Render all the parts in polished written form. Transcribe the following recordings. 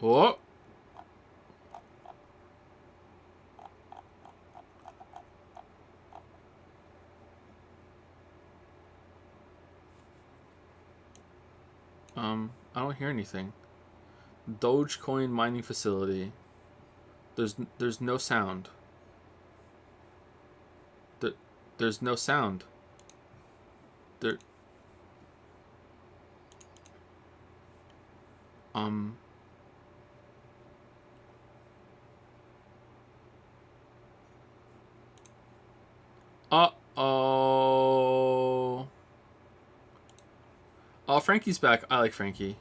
Oh. I don't hear anything. Dogecoin mining facility. There's no sound. There's no sound. There. Uh-oh. Oh, Frankie's back. I like Frankie.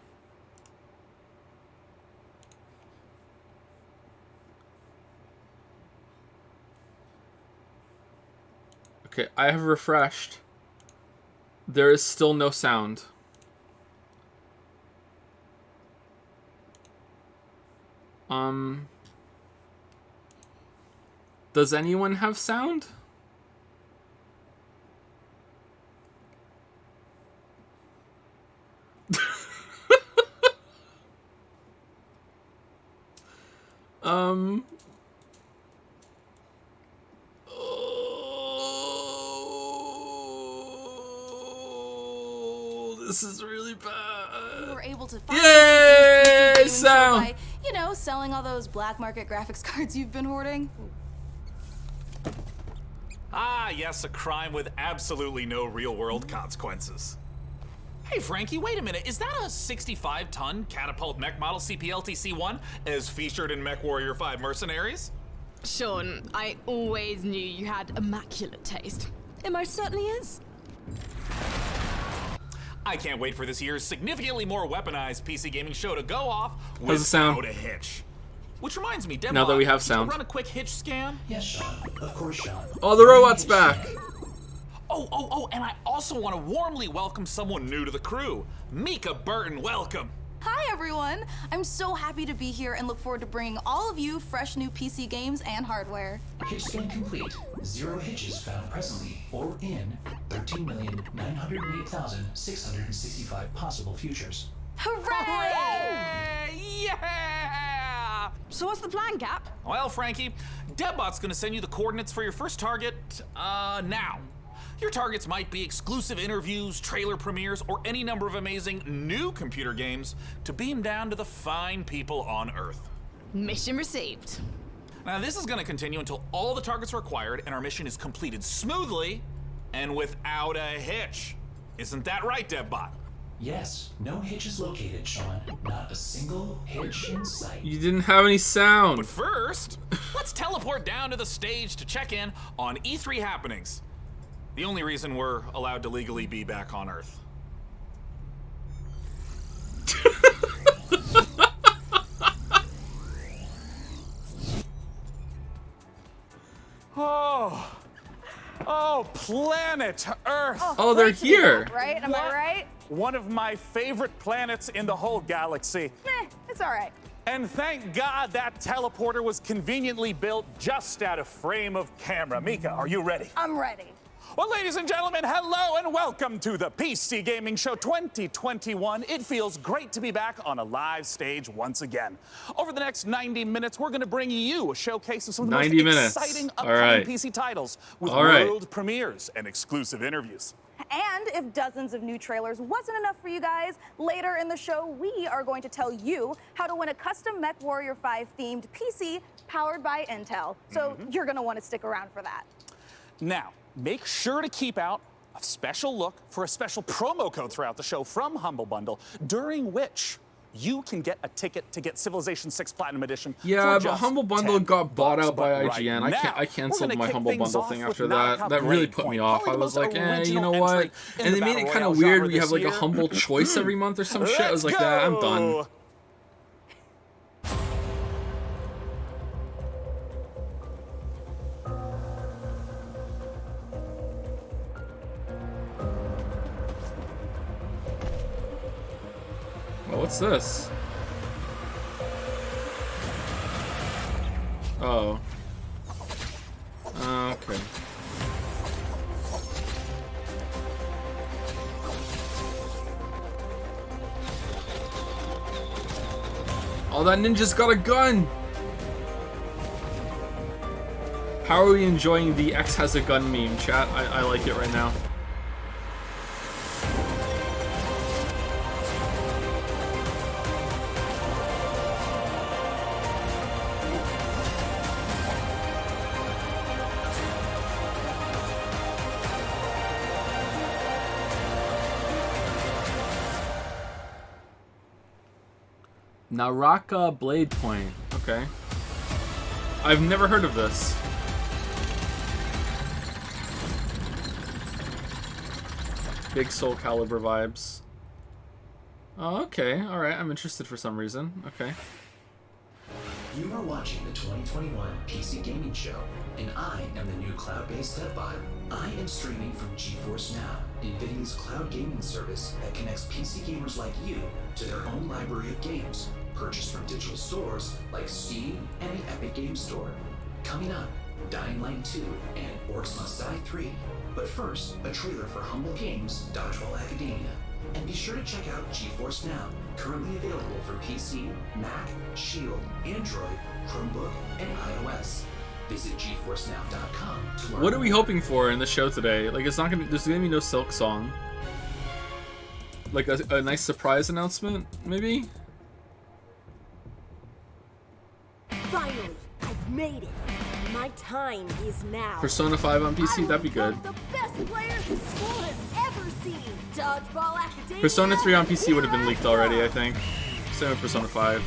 Okay, I have refreshed. There is still no sound. Does anyone have sound? Oh, this is really bad. We were able to find Yay! Sound! By, you know, selling all those black market graphics cards you've been hoarding. Ah, yes, a crime with absolutely no real-world consequences. Hey, Frankie, wait a minute. Is that a 65-ton catapult mech model CPLTC-1 as featured in MechWarrior 5 Mercenaries? Sean, I always knew you had immaculate taste. It most certainly is. I can't wait for this year's significantly more weaponized PC gaming show to go off How's it sound? without a hitch. Which reminds me, Deb, Now that we have did sound. you run a quick hitch scan? Yes, Sean. Of course, Sean. Oh, the robot's back. Oh, and I also want to warmly welcome someone new to the crew. Mika Burton, welcome. Hi, everyone. I'm so happy to be here and look forward to bringing all of you fresh new PC games and hardware. Hitch scan complete. 0 hitches found presently or in 13,908,665 possible futures. Hooray! Yeah! So what's the plan, Cap? Well, Frankie, Debbot's gonna send you the coordinates for your first target, now. Your targets might be exclusive interviews, trailer premieres, or any number of amazing new computer games to beam down to the fine people on Earth. Mission received. Now, this is gonna continue until all the targets are acquired and our mission is completed smoothly and without a hitch. Isn't that right, Debbot? Yes, no hitches located, Sean. Not a single hitch in sight. You didn't have any sound. But first, let's teleport down to the stage to check in on E3 happenings. The only reason we're allowed to legally be back on Earth. Oh, planet Earth! Oh, they're Great to be here. back, right? Am I right? One of my favorite planets in the whole galaxy. It's all right. And thank God that teleporter was conveniently built just out of frame of camera. Mika, are you ready? I'm ready. Well, ladies and gentlemen, hello and welcome to the PC Gaming Show 2021. It feels great to be back on a live stage once again. Over the next 90 minutes, we're going to bring you a showcase of some of the most 90 minutes. exciting All upcoming right. PC titles with All right. world premieres and exclusive interviews. And if dozens of new trailers wasn't enough for you guys, later in the show, we are going to tell you how to win a custom MechWarrior 5 themed PC powered by Intel. So you're going to want to stick around for that. Now, make sure to keep out a special look for a special promo code throughout the show from Humble Bundle, during which you can get a ticket to get Civilization 6 Platinum Edition. Yeah, for but just Humble Bundle $10. got bought out by But IGN. right I now, canceled we're my gonna Humble kick Bundle things thing off after with that. Nautica That really put me Breakpoint, off. I probably the was most like, you original know what? entry in And the they made Battle it kind Royale of weird. genre We have this like a year. humble choice every month or some shit. I was like, that. I'm done. go. Well, what's this? Oh. Okay. Oh, that ninja's got a gun! How are we enjoying the X has a gun meme, chat? I like it right now. Naraka Blade Point. Okay. I've never heard of this. Big Soul Calibur vibes. Oh, okay. Alright, I'm interested for some reason. Okay. You are watching the 2021 PC Gaming Show, and I am the new cloud-based Deadbot. I am streaming from GeForce Now, NVIDIA's cloud gaming service that connects PC gamers like you to their own library of games, purchased from digital stores like Steam and the Epic Games Store. Coming up, Dying Light 2 and Orcs Must Die 3. But first, a trailer for Humble Games' Dodgeball Academia. And be sure to check out GeForce Now, currently available for PC, Mac, Shield, Android, Chromebook, and iOS. Visit GeForceNow.com to learn. What are we hoping for in the show today? Like, it's not gonna. There's gonna be no Silk Song. Like a nice surprise announcement, maybe. Finally, I've made it. My time is now. Persona 5 on PC, that'd be good. The best player the school has ever seen. Dodgeball Academia. Persona 3 on PC would have been leaked already, I think. Same with Persona 5.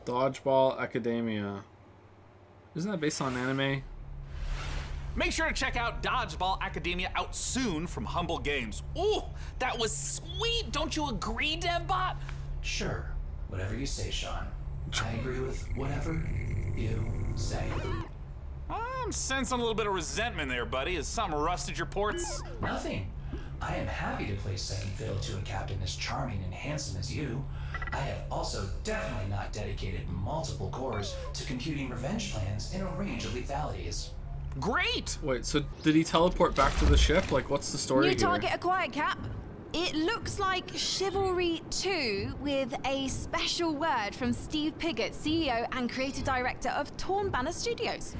Dodgeball Academia. Isn't that based on anime? Make sure to check out Dodgeball Academia out soon from Humble Games. Ooh, that was sweet. Don't you agree, DevBot? Sure, whatever you say, Sean. I agree with whatever you say. I'm sensing a little bit of resentment there, buddy. Has something rusted your ports? Nothing. I am happy to play second fiddle to a captain as charming and handsome as you. I have also definitely not dedicated multiple cores to computing revenge plans in a range of lethalities. Great! Wait, so did he teleport back to the ship? Like, what's the story New here? target acquired, Cap. It looks like Chivalry 2 with a special word from Steve Piggott, CEO and creative director of Torn Banner Studios.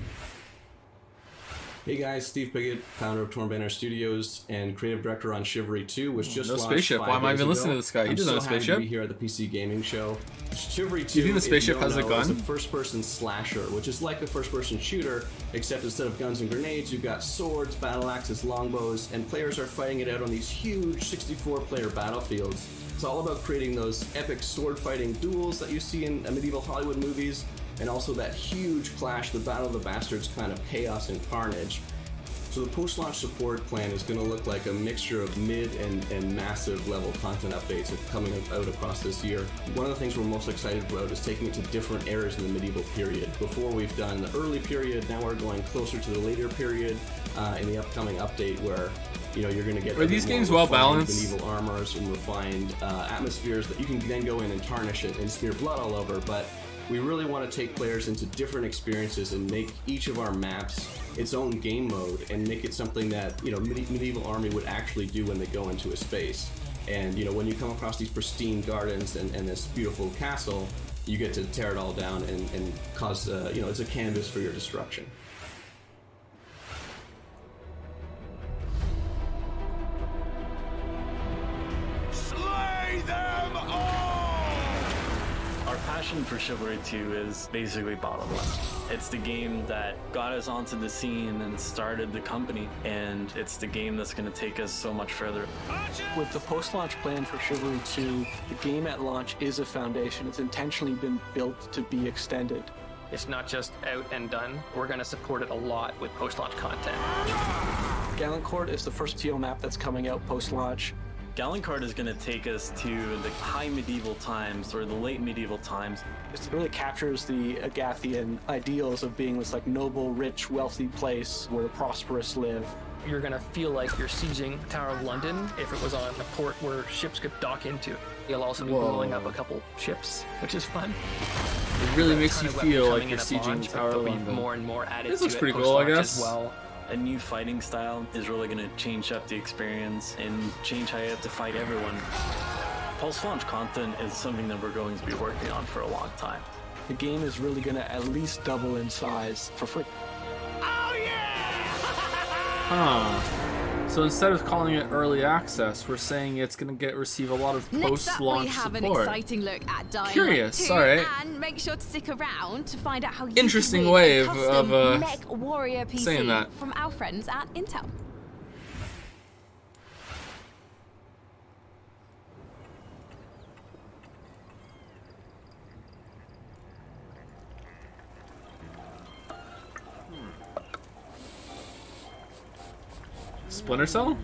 Hey guys, Steve Piggott, founder of Torn Banner Studios and creative director on Chivalry 2, which just No launched spaceship. 5 Why am I days even ago. listening to this guy? He I'm doesn't so have a happy spaceship? to be here at the PC Gaming Show. Chivalry 2, Do you think the spaceship has a gun? Is a first-person slasher, which is like a first-person shooter, except instead of guns and grenades, you've got swords, battle axes, longbows, and players are fighting it out on these huge 64-player battlefields. It's all about creating those epic sword-fighting duels that you see in medieval Hollywood movies, and also that huge clash, the Battle of the Bastards kind of chaos and carnage. So the post-launch support plan is going to look like a mixture of mid and massive level content updates coming out across this year. One of the things we're most excited about is taking it to different eras in the medieval period. Before we've done the early period, now we're going closer to the later period in the upcoming update where you're going to get Are these games well balanced? medieval armors and refined atmospheres that you can then go in and tarnish it and smear blood all over. But we really want to take players into different experiences and make each of our maps its own game mode and make it something that medieval army would actually do when they go into a space. And when you come across these pristine gardens and this beautiful castle, you get to tear it all down and cause it's a canvas for your destruction. Slay them all! Our passion for Chivalry 2 is basically bottom line. It's the game that got us onto the scene and started the company, and it's the game that's going to take us so much further. With the post-launch plan for Chivalry 2, the game at launch is a foundation. It's intentionally been built to be extended. It's not just out and done. We're going to support it a lot with post-launch content. Gallancourt is the first TO map that's coming out post-launch. Gallancourt is going to take us to the high medieval times or the late medieval times. It really captures the Agathian ideals of being this like noble, rich, wealthy place where the prosperous live. You're going to feel like you're sieging Tower of London if it was on a port where ships could dock into. You'll also be blowing up a couple ships, which is fun. It really makes you feel like you're sieging the Tower of London. More and more added This to looks it pretty cool, I post-launch guess. as well. A new fighting style is really going to change up the experience and change how you have to fight everyone. Post-launch content is something that we're going to be working on for a long time. The game is really going to at least double in size for free. Huh. So instead of calling it early access, we're saying it's going to receive a lot of Next up, we post-launch have support. an exciting look at Dying Curious, Light 2, alright. and make sure to stick around to find out how you Interesting can way win a custom of, Mech Warrior PC saying that. from our friends at Intel. Splinter Cell?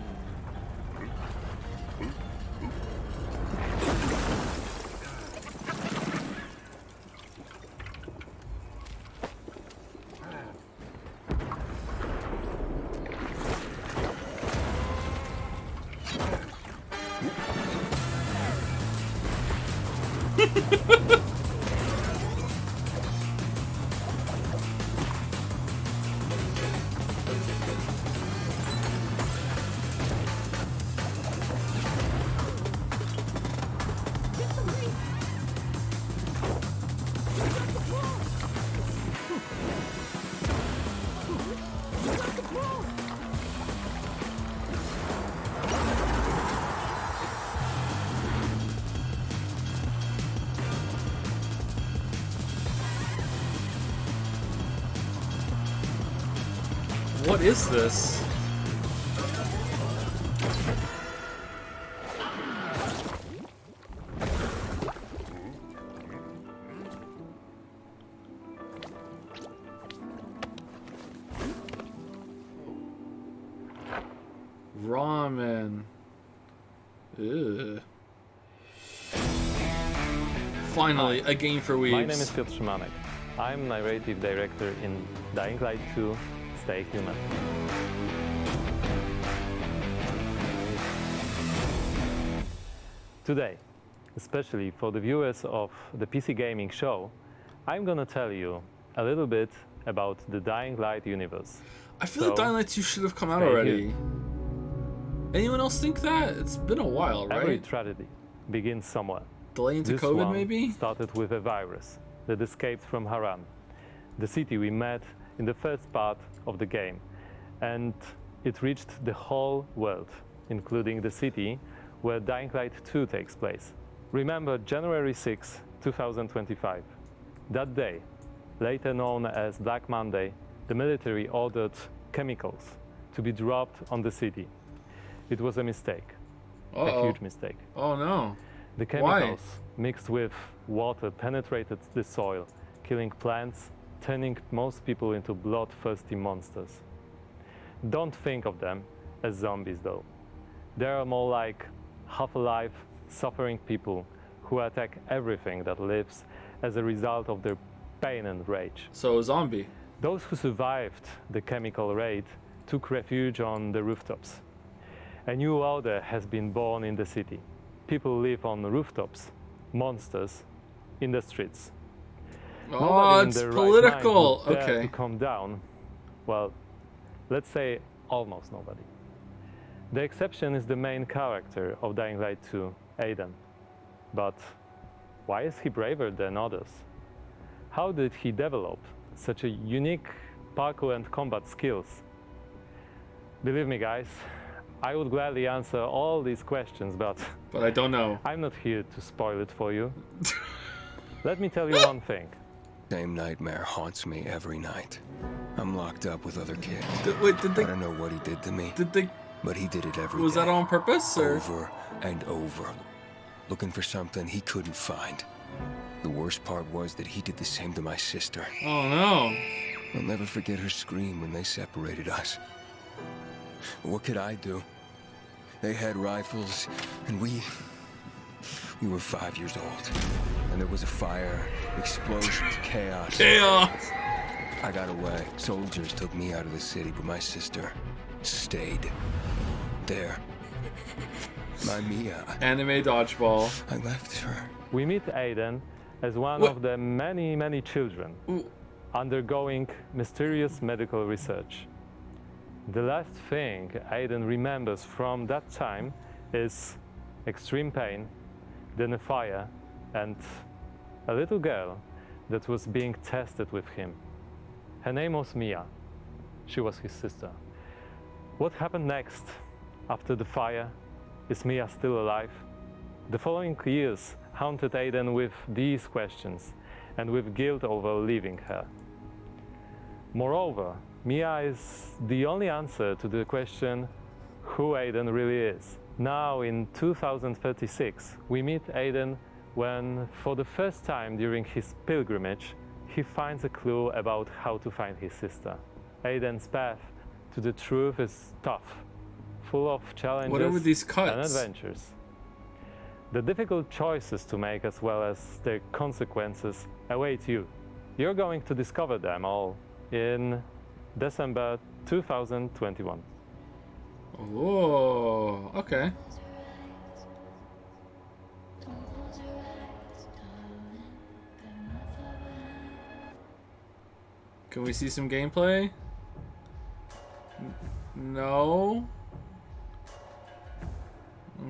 What is this? Ramen. Ugh. Finally, a game for weebs. My name is Piotr Szymanek. I'm narrative director in Dying Light 2 Stay Human. Today, especially for the viewers of the PC Gaming Show, I'm gonna tell you a little bit about the Dying Light universe. I feel like Dying Light 2 should have come out stay already. here. Anyone else think that? It's been a while, right? Every tragedy begins somewhere. Delay into This COVID, one maybe? started with a virus that escaped from Haran, the city we met in the first part of the game, and it reached the whole world, including the city where Dying Light 2 takes place. Remember January 6, 2025. That day, later known as Black Monday, the military ordered chemicals to be dropped on the city. It was a mistake, a huge mistake. Oh no. The chemicals mixed with water penetrated the soil, killing plants, turning most people into bloodthirsty monsters. Don't think of them as zombies though. They are more like half-alive, suffering people who attack everything that lives as a result of their pain and rage. So a zombie. Those who survived the chemical raid took refuge on the rooftops. A new order has been born in the city. People live on rooftops, monsters in the streets. Oh, Nobody it's in their political. Right mind would dare Okay. to come down. Well, let's say almost nobody. The exception is the main character of Dying Light 2, Aiden. But why is he braver than others? How did he develop such a unique parkour and combat skills? Believe me, guys, I would gladly answer all these questions, but I don't know. I'm not here to spoil it for you. Let me tell you one thing. Same nightmare haunts me every night. I'm locked up with other kids. Wait, did they? I don't know what he did to me. Did they? But he did it every Was day. that on purpose, or? Over and over. Looking for something he couldn't find. The worst part was that he did the same to my sister. Oh no. I'll never forget her scream when they separated us. What could I do? They had rifles, and we were 5 years old. And there was a fire, explosions, chaos. Chaos! I got away. Soldiers took me out of the city, but my sister stayed there. My Mia. Anime dodgeball. I left her. We meet Aiden as one of the many, many children undergoing mysterious medical research. The last thing Aiden remembers from that time is extreme pain, then a fire, and a little girl that was being tested with him. Her name was Mia. She was his sister. What happened next after the fire? Is Mia still alive? The following years haunted Aiden with these questions and with guilt over leaving her. Moreover, Mia is the only answer to the question who Aiden really is. Now in 2036, we meet Aiden when, for the first time during his pilgrimage, he finds a clue about how to find his sister. Aiden's path to the truth is tough, full of challenges What are with these cuts? and adventures. The difficult choices to make as well as their consequences await you. You're going to discover them all in December 2021. Oh, okay. Can we see some gameplay? No.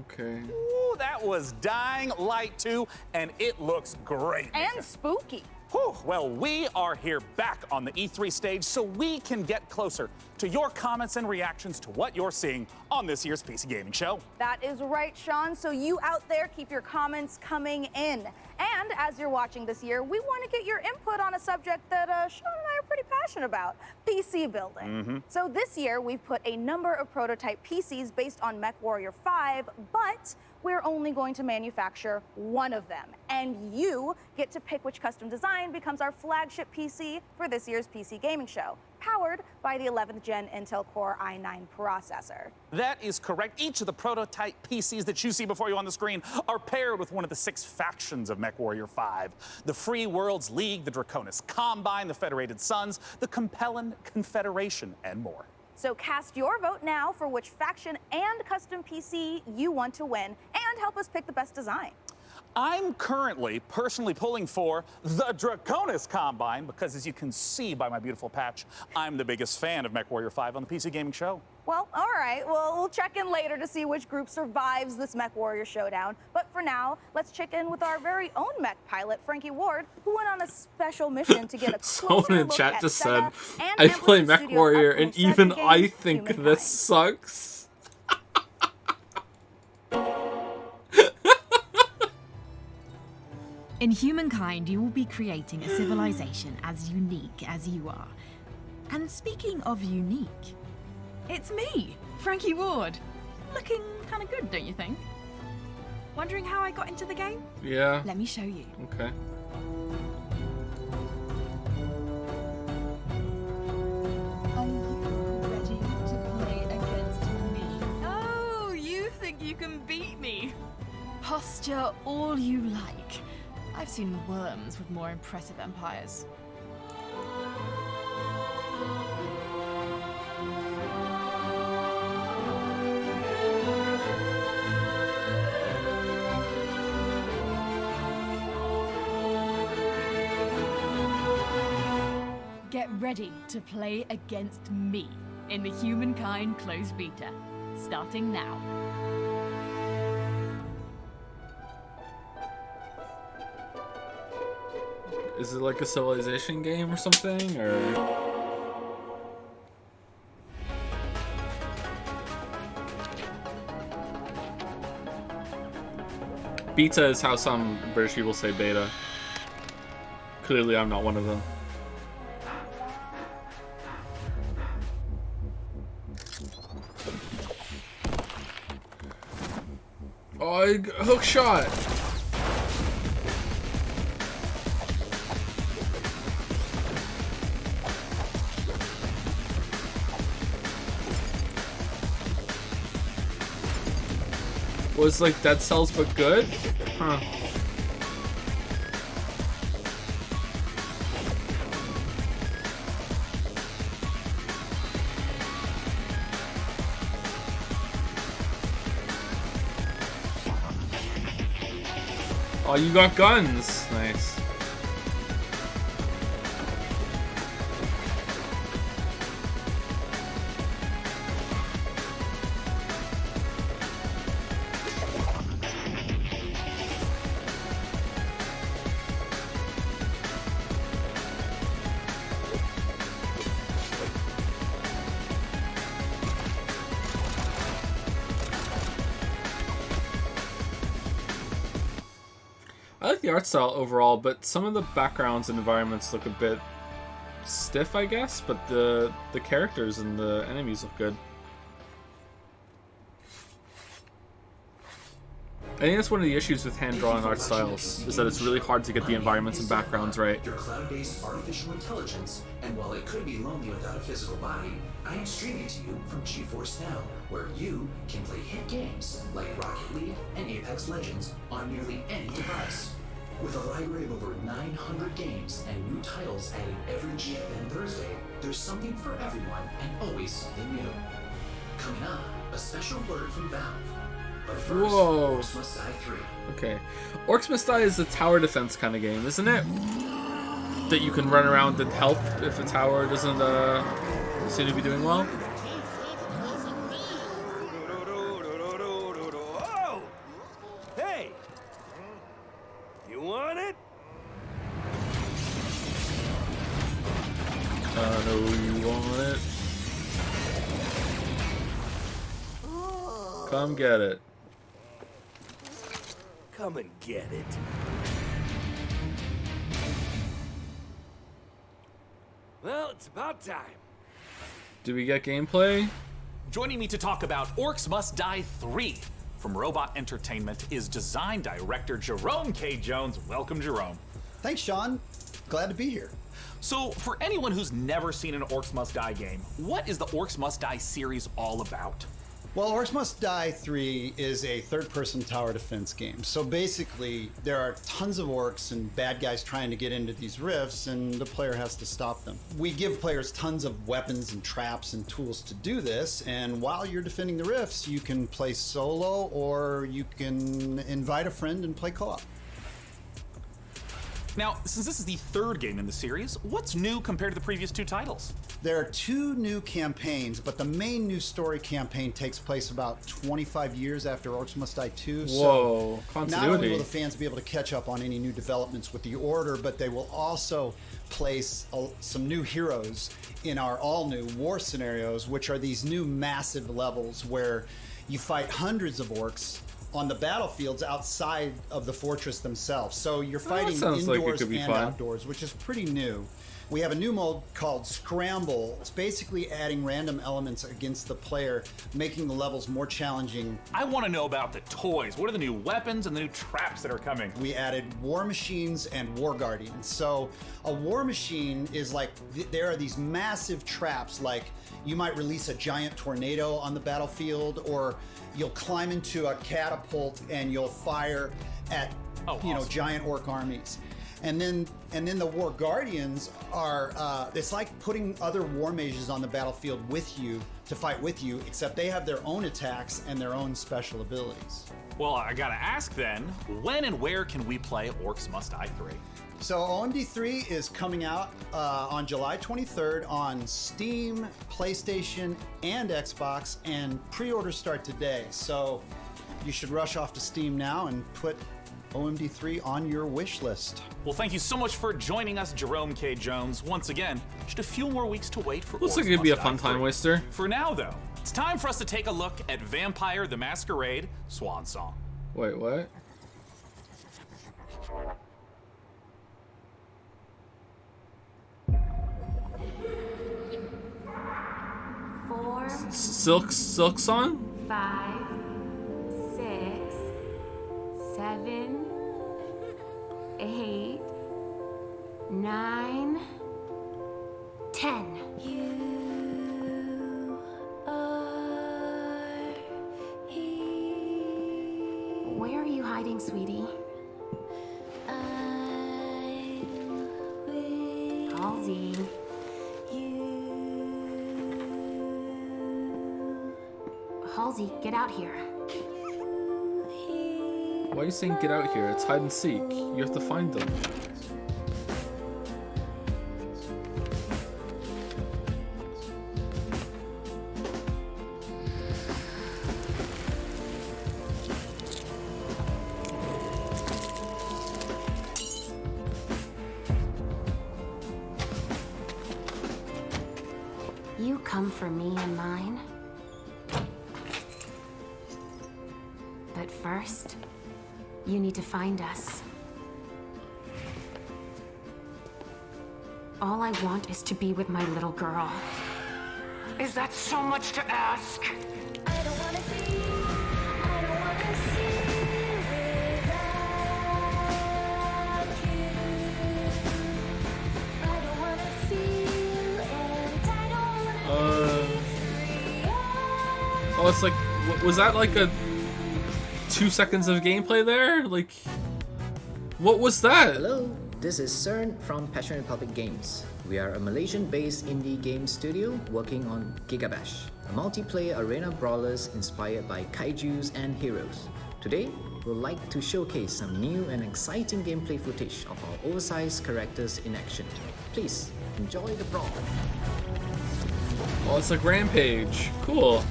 Okay. Ooh, that was Dying Light 2, and it looks great. And spooky. Whew. Well, we are here back on the E3 stage so we can get closer to your comments and reactions to what you're seeing on this year's PC Gaming Show. That is right, Sean. So you out there, keep your comments coming in. And as you're watching this year, we want to get your input on a subject that Sean and I are pretty passionate about, PC building. So this year, we've put a number of prototype PCs based on MechWarrior 5, but we're only going to manufacture one of them. And you get to pick which custom design becomes our flagship PC for this year's PC Gaming Show, powered by the 11th Gen Intel Core i9 processor. That is correct. Each of the prototype PCs that you see before you on the screen are paired with one of the 6 factions of MechWarrior 5. The Free Worlds League, the Draconis Combine, the Federated Sons, the Compellin Confederation, and more. So cast your vote now for which faction and custom PC you want to win, and help us pick the best design. I'm currently personally pulling for the Draconis Combine because, as you can see by my beautiful patch, I'm the biggest fan of MechWarrior 5 on the PC Gaming Show. Well, all right. Well, we'll check in later to see which group survives this MechWarrior showdown. But for now, let's check in with our very own mech pilot, Frankie Ward, who went on a special mission to get a closer Someone in look chat at just Senna said, and I play Amplified Studio's MechWarrior upcoming and even strategy I game, think Humankind. this sucks. In Humankind, you will be creating a civilization as unique as you are. And speaking of unique, it's me, Frankie Ward. Looking kind of good, don't you think? Wondering how I got into the game? Yeah. Let me show you. Okay. Are you ready to play against me? Oh, you think you can beat me? Posture all you like. I've seen worms with more impressive empires. Get ready to play against me in the Humankind closed beta, starting now. Is it like a civilization game or something, or? Beta is how some British people say beta. Clearly, I'm not one of them. Oh, hook shot! was like Dead Cells but good? Huh. Oh, you got guns. Nice. I like the art style overall, but some of the backgrounds and environments look a bit stiff, I guess, but the characters and the enemies look good. I think that's one of the issues with hand-drawn art styles, is that it's really hard to get the environments and backgrounds right. Your cloud-based artificial intelligence, and while it could be lonely without a physical body, I am streaming to you from GeForce Now, where you can play hit games like Rocket League and Apex Legends on nearly any device. With a library of over 900 games and new titles added every GFN Thursday, there's something for everyone and always something new. Coming up, a special word from Valve. But first, Whoa. Orcs Must Die 3. Okay. Orcs Must Die is a tower defense kind of game, isn't it? That you can run around and help if a tower doesn't seem to be doing well. Hey! You want it? I know you want it. Come get it. Come and get it. Well, it's about time. Do we get gameplay? Joining me to talk about Orcs Must Die 3 from Robot Entertainment is design director Jerome K. Jones. Welcome, Jerome. Thanks, Sean. Glad to be here. So, for anyone who's never seen an Orcs Must Die game, what is the Orcs Must Die series all about? Well, Orcs Must Die 3 is a third-person tower defense game. So basically, there are tons of orcs and bad guys trying to get into these rifts, and the player has to stop them. We give players tons of weapons and traps and tools to do this, and while you're defending the rifts, you can play solo or you can invite a friend and play co-op. Now, since this is the third game in the series, what's new compared to the previous two titles? There are two new campaigns, but the main new story campaign takes place about 25 years after Orcs Must Die 2. Whoa, so continuity. Not only will the fans be able to catch up on any new developments with the Order, but they will also place some new heroes in our all-new war scenarios, which are these new massive levels where you fight hundreds of orcs on the battlefields outside of the fortress themselves. So you're fighting indoors and outdoors, which is pretty new. We have a new mode called Scramble. It's basically adding random elements against the player, making the levels more challenging. I want to know about the toys. What are the new weapons and the new traps that are coming? We added war machines and war guardians. So a war machine is like, there are these massive traps, like you might release a giant tornado on the battlefield, or you'll climb into a catapult and you'll fire at giant orc armies. And then the War Guardians are, it's like putting other war mages on the battlefield with you to fight with you, except they have their own attacks and their own special abilities. Well, I gotta ask then, when and where can we play Orcs Must Die 3? So OMD 3 is coming out on July 23rd on Steam, PlayStation, and Xbox, and pre-orders start today. So you should rush off to Steam now and put OMD 3 on your wish list. Well, thank you so much for joining us, Jerome K. Jones. Once again, just a few more weeks to wait for Looks Orcs like it'd be a Must fun Die time 3. waster. For now, though, it's time for us to take a look at Vampire the Masquerade Swan Song. Wait, what? Silk Song? 5, 6, 7, 8, 9, 10. You are here. Halsey. Halsey, get out here. Why are you saying get out here? It's hide and seek. You have to find them. You come for me and mine. But first, you need to find us. All I want is to be with my little girl. Is that so much to ask? Oh, it's like, was that like a 2 seconds of gameplay there? Like, what was that? Hello, this is CERN from Passion Republic Games. We are a Malaysian-based indie game studio working on Gigabash, a multiplayer arena brawlers inspired by kaijus and heroes. Today, we'd like to showcase some new and exciting gameplay footage of our oversized characters in action. Please, enjoy the brawl. Oh, it's like Rampage. Cool.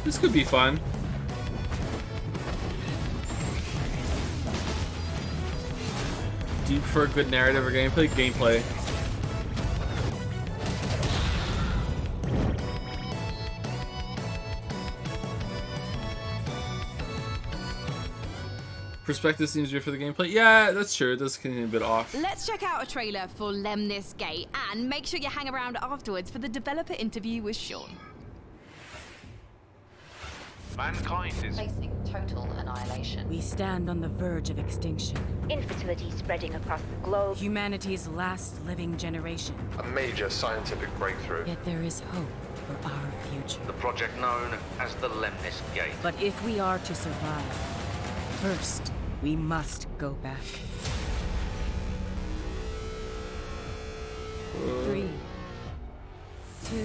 This could be fun. Do you prefer good narrative or gameplay? Gameplay. Perspective seems weird for the gameplay. Yeah, that's true. It does continue a bit off. Let's check out a trailer for Lemnis Gate and make sure you hang around afterwards for the developer interview with Sean. Mankind is facing total annihilation. We stand on the verge of extinction. Infertility spreading across the globe. Humanity's last living generation. a major scientific breakthrough. Yet there is hope for our future. The project known as the Lemnis Gate. But if we are to survive, first, we must go back. 3, 2,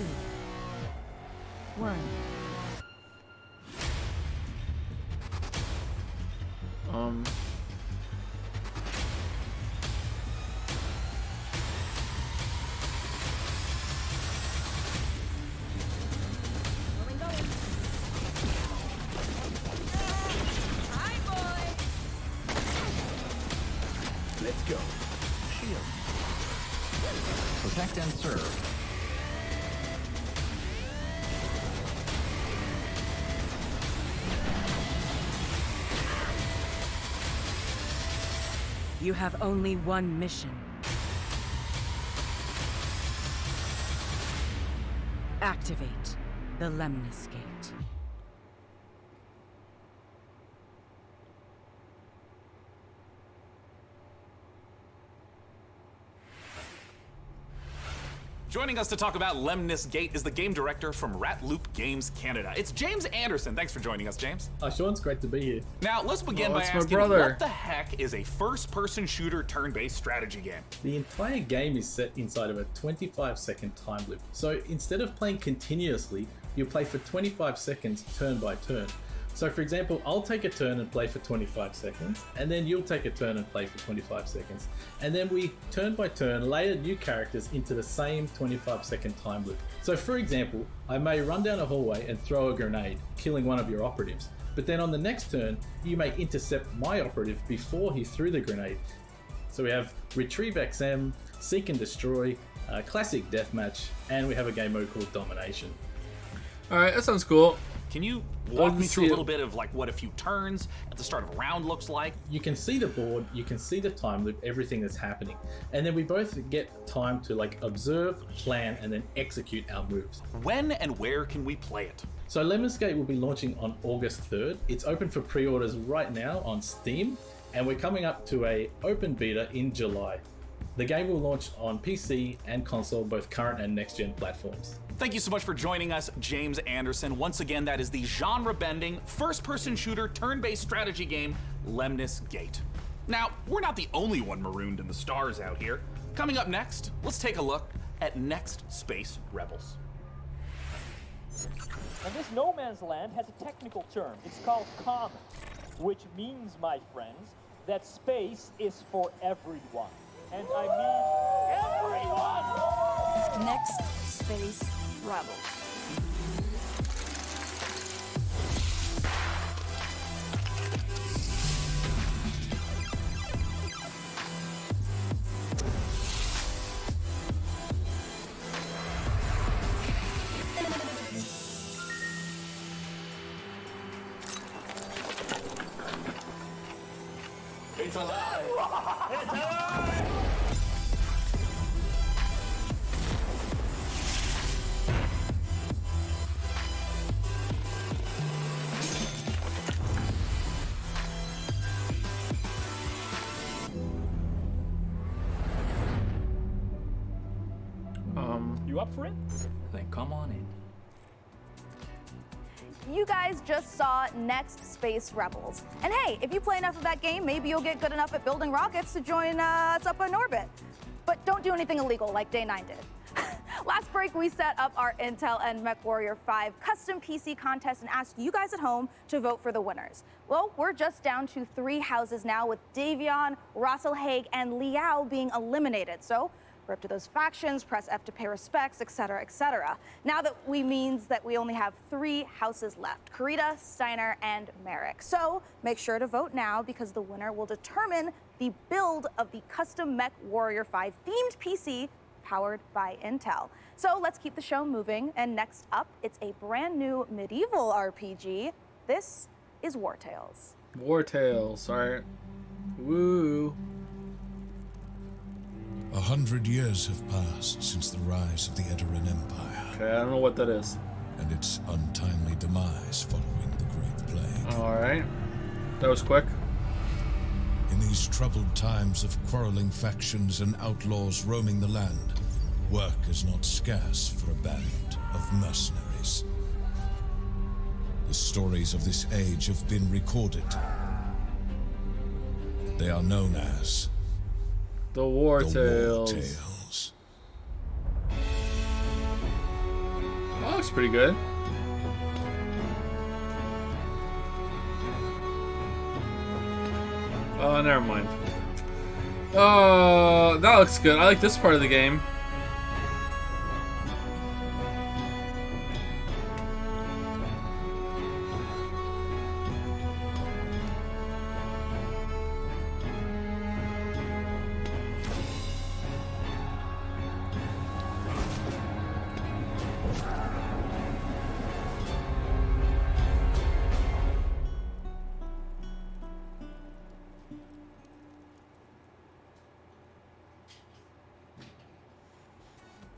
1. Let's go. Shield. Protect and serve. You have only one mission. Activate the Lemnis Gate. Joining us to talk about Lemnis Gate is the game director from Rat Loop Games Canada. It's James Anderson. Thanks for joining us, James. Sean, it's great to be here. Now, let's begin by asking, what the heck is a first-person shooter turn-based strategy game? The entire game is set inside of a 25-second time loop. So instead of playing continuously, you play for 25 seconds turn by turn. So for example, I'll take a turn and play for 25 seconds, and then you'll take a turn and play for 25 seconds. And then we, turn by turn, layer new characters into the same 25-second time loop. So for example, I may run down a hallway and throw a grenade, killing one of your operatives. But then on the next turn, you may intercept my operative before he threw the grenade. So we have Retrieve XM, Seek and Destroy, classic deathmatch, and we have a game mode called Domination. Alright, that sounds cool. Can you walk me through a little bit of like what a few turns at the start of a round looks like? You can see the board, you can see the time loop, everything that's happening. And then we both get time to like observe, plan, and then execute our moves. When and where can we play it? So Lemnis Gate will be launching on August 3rd. It's open for pre-orders right now on Steam, and we're coming up to a open beta in July. The game will launch on PC and console, both current and next-gen platforms. Thank you so much for joining us, James Anderson. Once again, that is the genre-bending, first-person shooter, turn-based strategy game, Lemnis Gate. Now, we're not the only one marooned in the stars out here. Coming up next, let's take a look at Next Space Rebels. And this no man's land has a technical term. It's called common, which means, my friends, that space is for everyone. And I mean everyone! Next Space Rebels. It's alive! It's alive! You up for it? Then come on in. You guys just saw Next Space Rebels. And hey, if you play enough of that game, maybe you'll get good enough at building rockets to join us up in orbit. But don't do anything illegal like Day 9 did. Last break, we set up our Intel and MechWarrior 5 custom PC contest and asked you guys at home to vote for the winners. Well, we're just down to 3 houses now, with Davion, Russell Haig, and Liao being eliminated. So rip to those factions, press F to pay respects, etc., etc. Now that means that we only have 3 houses left: Karita, Steiner, and Merrick. So make sure to vote now, because the winner will determine the build of the custom MechWarrior 5 themed PC powered by Intel. So let's keep the show moving, and next up, it's a brand new medieval RPG. This is War Tales. War Tales, alright. Woo. 100 years have passed since the rise of the Edoran Empire. Okay, I don't know what that is. And its untimely demise following the Great Plague. Alright. That was quick. In these troubled times of quarreling factions and outlaws roaming the land, work is not scarce for a band of mercenaries. The stories of this age have been recorded. They are known as the War Tales. War Tales. That looks pretty good. Oh, never mind. Oh, that looks good. I like this part of the game.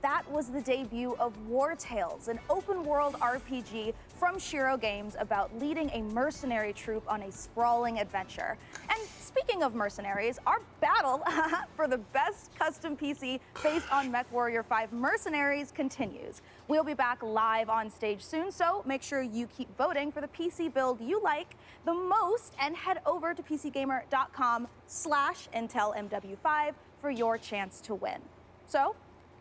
That was the debut of War Tales, an open-world RPG from Shiro Games about leading a mercenary troop on a sprawling adventure. And speaking of mercenaries, our battle for the best custom PC based on MechWarrior 5 Mercenaries continues. We'll be back live on stage soon, so make sure you keep voting for the PC build you like the most, and head over to PCGamer.com/IntelMW5 for your chance to win. So,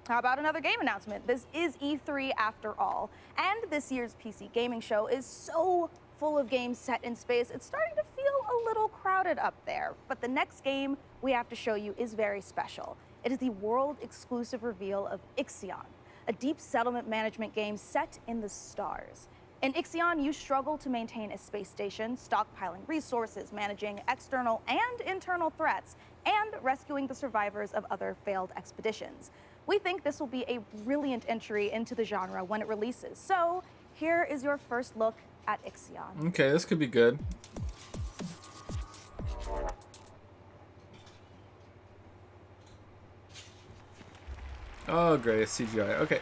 how about another game announcement? This is E3 after all, and this year's PC gaming show is so full of games set in space, it's starting to feel a little crowded up there. But the next game we have to show you is very special. It is the world-exclusive reveal of Ixion, a deep settlement management game set in the stars. In Ixion, you struggle to maintain a space station, stockpiling resources, managing external and internal threats, and rescuing the survivors of other failed expeditions. We think this will be a brilliant entry into the genre when it releases. So here is your first look at Ixion. Okay, this could be good. Oh, great, it's CGI. Okay.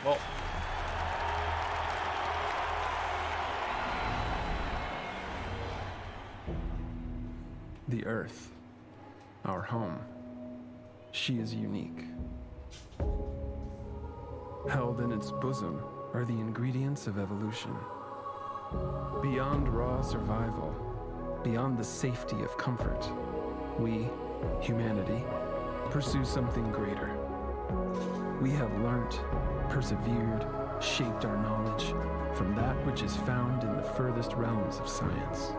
Well. The Earth, our home. She is unique. Held in its bosom are the ingredients of evolution. Beyond raw survival, beyond the safety of comfort, we, humanity, pursue something greater. We have learnt, persevered, shaped our knowledge from that which is found in the furthest realms of science.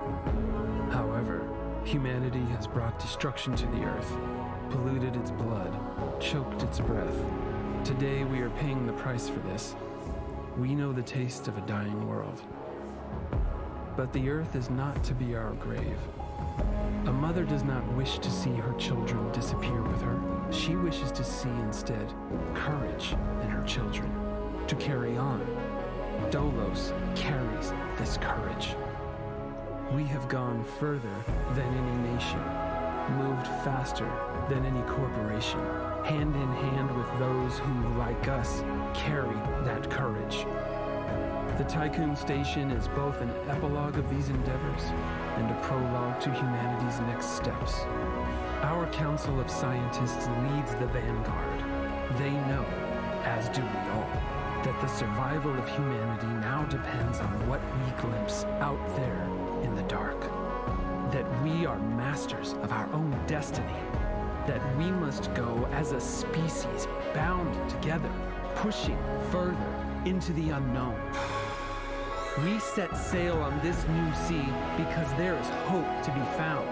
However, humanity has brought destruction to the earth, polluted its blood, choked its breath. Today we are paying the price for this. We know the taste of a dying world. But the earth is not to be our grave. A mother does not wish to see her children disappear with her. She wishes to see instead courage in her children, to carry on. Dolos carries this courage. We have gone further than any nation, moved faster than any corporation, hand in hand with those who, like us, carry that courage. The Tycoon Station is both an epilogue of these endeavors and a prologue to humanity's next steps. Our Council of Scientists leads the vanguard. They know, as do we all, that the survival of humanity now depends on what we glimpse out there in the dark. That we are masters of our own destiny. That we must go as a species bound together, pushing further into the unknown. We set sail on this new sea because there is hope to be found,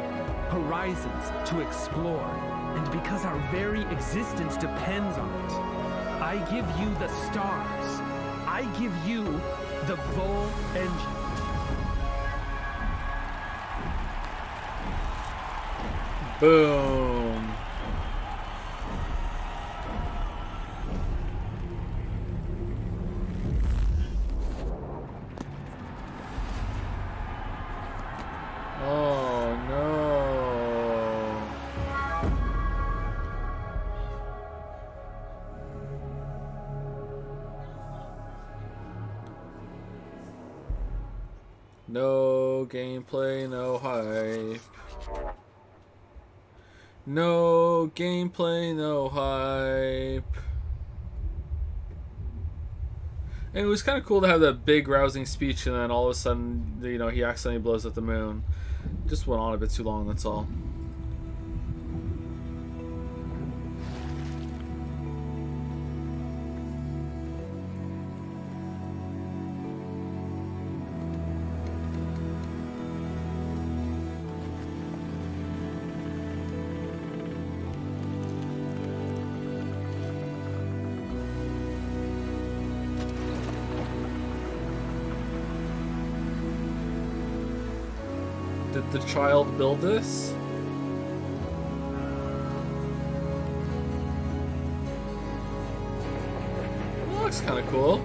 horizons to explore, and because our very existence depends on it. I give you the stars. I give you the Vol engine. Boom. Oh no. No gameplay, no hype. No gameplay, no hype. And it was kind of cool to have that big rousing speech and then all of a sudden, you know, he accidentally blows up the moon. Just went on a bit too long, that's all. Did the child build this? That looks kind of cool.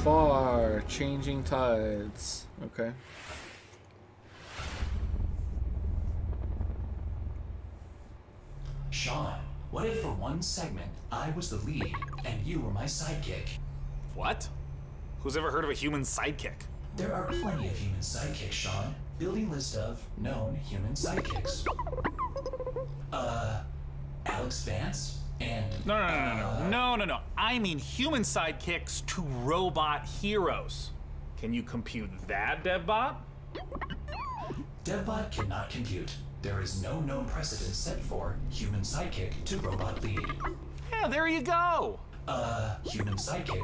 Far changing tides. Okay. Sean, what if for one segment I was the lead and you were my sidekick? What? Who's ever heard of a human sidekick? There are plenty of human sidekicks, Sean. Building list of known human sidekicks. Alex Vance and... No. I mean human sidekicks to robot heroes. Can you compute that, DevBot? DevBot cannot compute. There is no known precedent set for human sidekick to robot lead. Yeah, there you go. Human sidekick,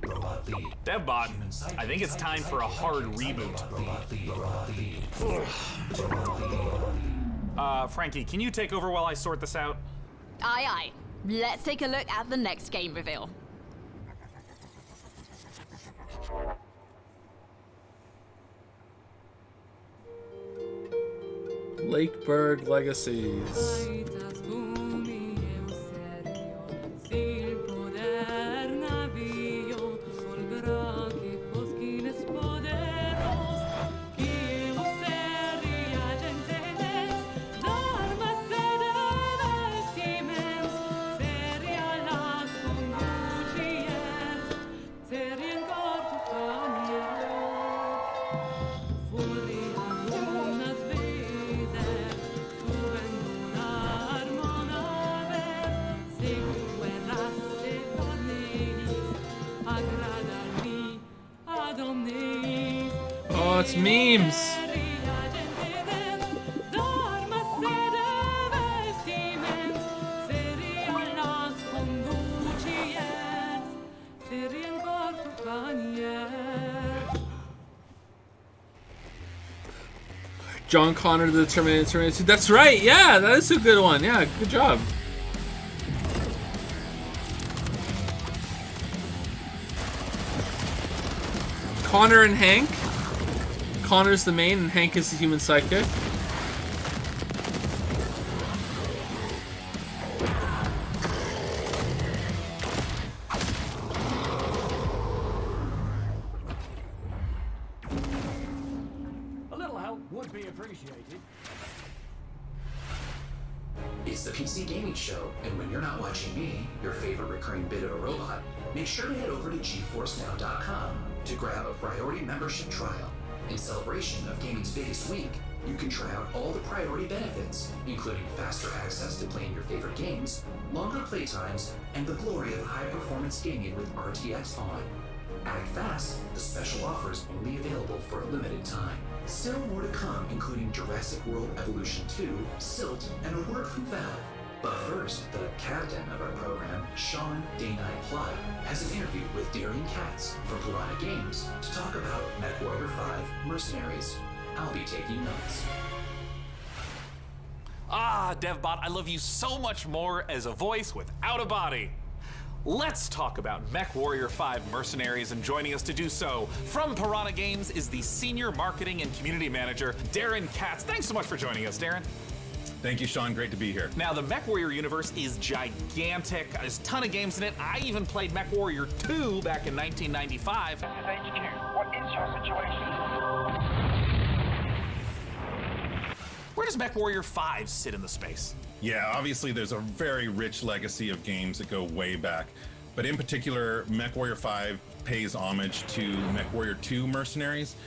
robot lead. DevBot, I think it's time for a hard reboot. Frankie, can you take over while I sort this out? Aye, aye. Let's take a look at the next game reveal. Lakeburg Legacies. Oh, it's memes. John Connor, the Terminator 2. That's right. Yeah, that is a good one. Yeah, good job. Connor and Hank. Connor's the main and Hank is the human sidekick. A little help would be appreciated. It's the PC Gaming Show, and when you're not watching me, your favorite recurring bit of a robot, make sure to head over to GeForceNow.com to grab a priority membership trial. In celebration of gaming's biggest week, you can try out all the priority benefits, including faster access to playing your favorite games, longer playtimes, and the glory of high-performance gaming with RTX On. Act fast, the special offer is only available for a limited time. Still more to come, including Jurassic World Evolution 2, Silt, and a word from Valve. But first, the captain of our program, Sean Day9 Plot, has an interview with Darian Katz from Piranha Games to talk about MechWarrior 5 Mercenaries. I'll be taking notes. Ah, DevBot, I love you so much more as a voice without a body. Let's talk about MechWarrior 5 Mercenaries, and joining us to do so from Piranha Games is the Senior Marketing and Community Manager, Darren Katz. Thanks so much for joining us, Darren. Thank you, Sean. Great to be here. Now, the MechWarrior universe is gigantic. There's a ton of games in it. I even played MechWarrior 2 back in 1995. This is HQ. What is your situation? Where does MechWarrior 5 sit in the space? Yeah, obviously there's a very rich legacy of games that go way back. But in particular, MechWarrior 5 pays homage to MechWarrior 2 Mercenaries.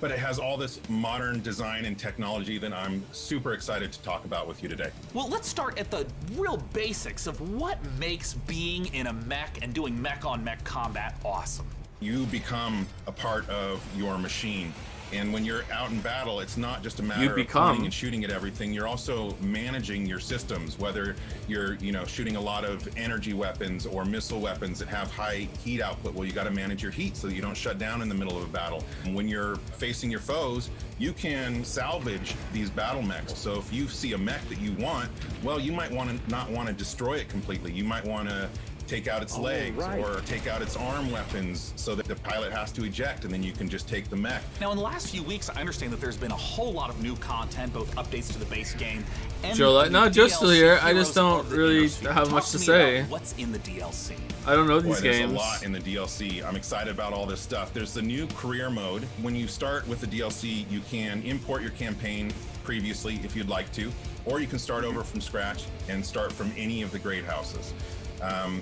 But it has all this modern design and technology that I'm super excited to talk about with you today. Well, let's start at the real basics of what makes being in a mech and doing mech-on-mech combat awesome. You become a part of your machine. And when you're out in battle, it's not just a matter of pointing and shooting at everything. You're also managing your systems, whether you're, shooting a lot of energy weapons or missile weapons that have high heat output. Well, you got to manage your heat so that you don't shut down in the middle of a battle. And when you're facing your foes, you can salvage these battle mechs. So if you see a mech that you want, well, you might not want to destroy it completely. You might want to take out its legs or take out its arm weapons so that the pilot has to eject, and then you can just take the mech. Now, in the last few weeks, I understand that there's been a whole lot of new content, both updates to the base game and Joe, no, Joe's still here. I just don't really have much to say. What's in the DLC? I don't know these games. There's a lot in the DLC. I'm excited about all this stuff. There's the new career mode. When you start with the DLC, you can import your campaign previously if you'd like to, or you can start over from scratch and start from any of the great houses.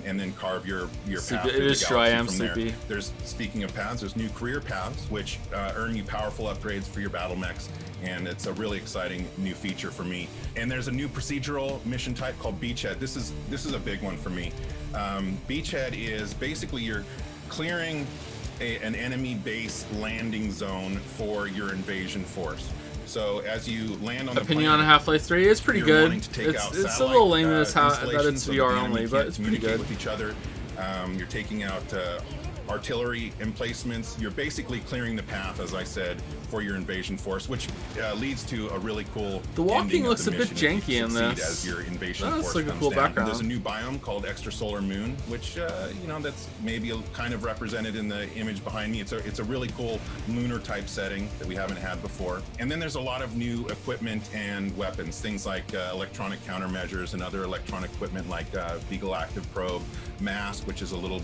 And then carve your path through the galaxy from there. There's, speaking of paths, there's new career paths, which earn you powerful upgrades for your battle mechs, and it's a really exciting new feature for me. And there's a new procedural mission type called Beachhead. This is a big one for me. Beachhead is basically you're clearing an enemy base landing zone for your invasion force. So as you land on the opinion on Half-Life 3, it's pretty good. It's a little lame that it's VR only, but it's pretty good. With each other, you're taking out artillery emplacements. You're basically clearing the path, as I said, for your invasion force, which leads to a really cool. The walking ending of looks the a bit mission if you janky in succeed this. As your invasion That's force like a comes cool down. background. There's a new biome called Extrasolar Moon, which that's maybe kind of represented in the image behind me. It's a really cool lunar type setting that we haven't had before. And then there's a lot of new equipment and weapons, things like electronic countermeasures and other electronic equipment like Beagle Active Probe, Mask, which is a little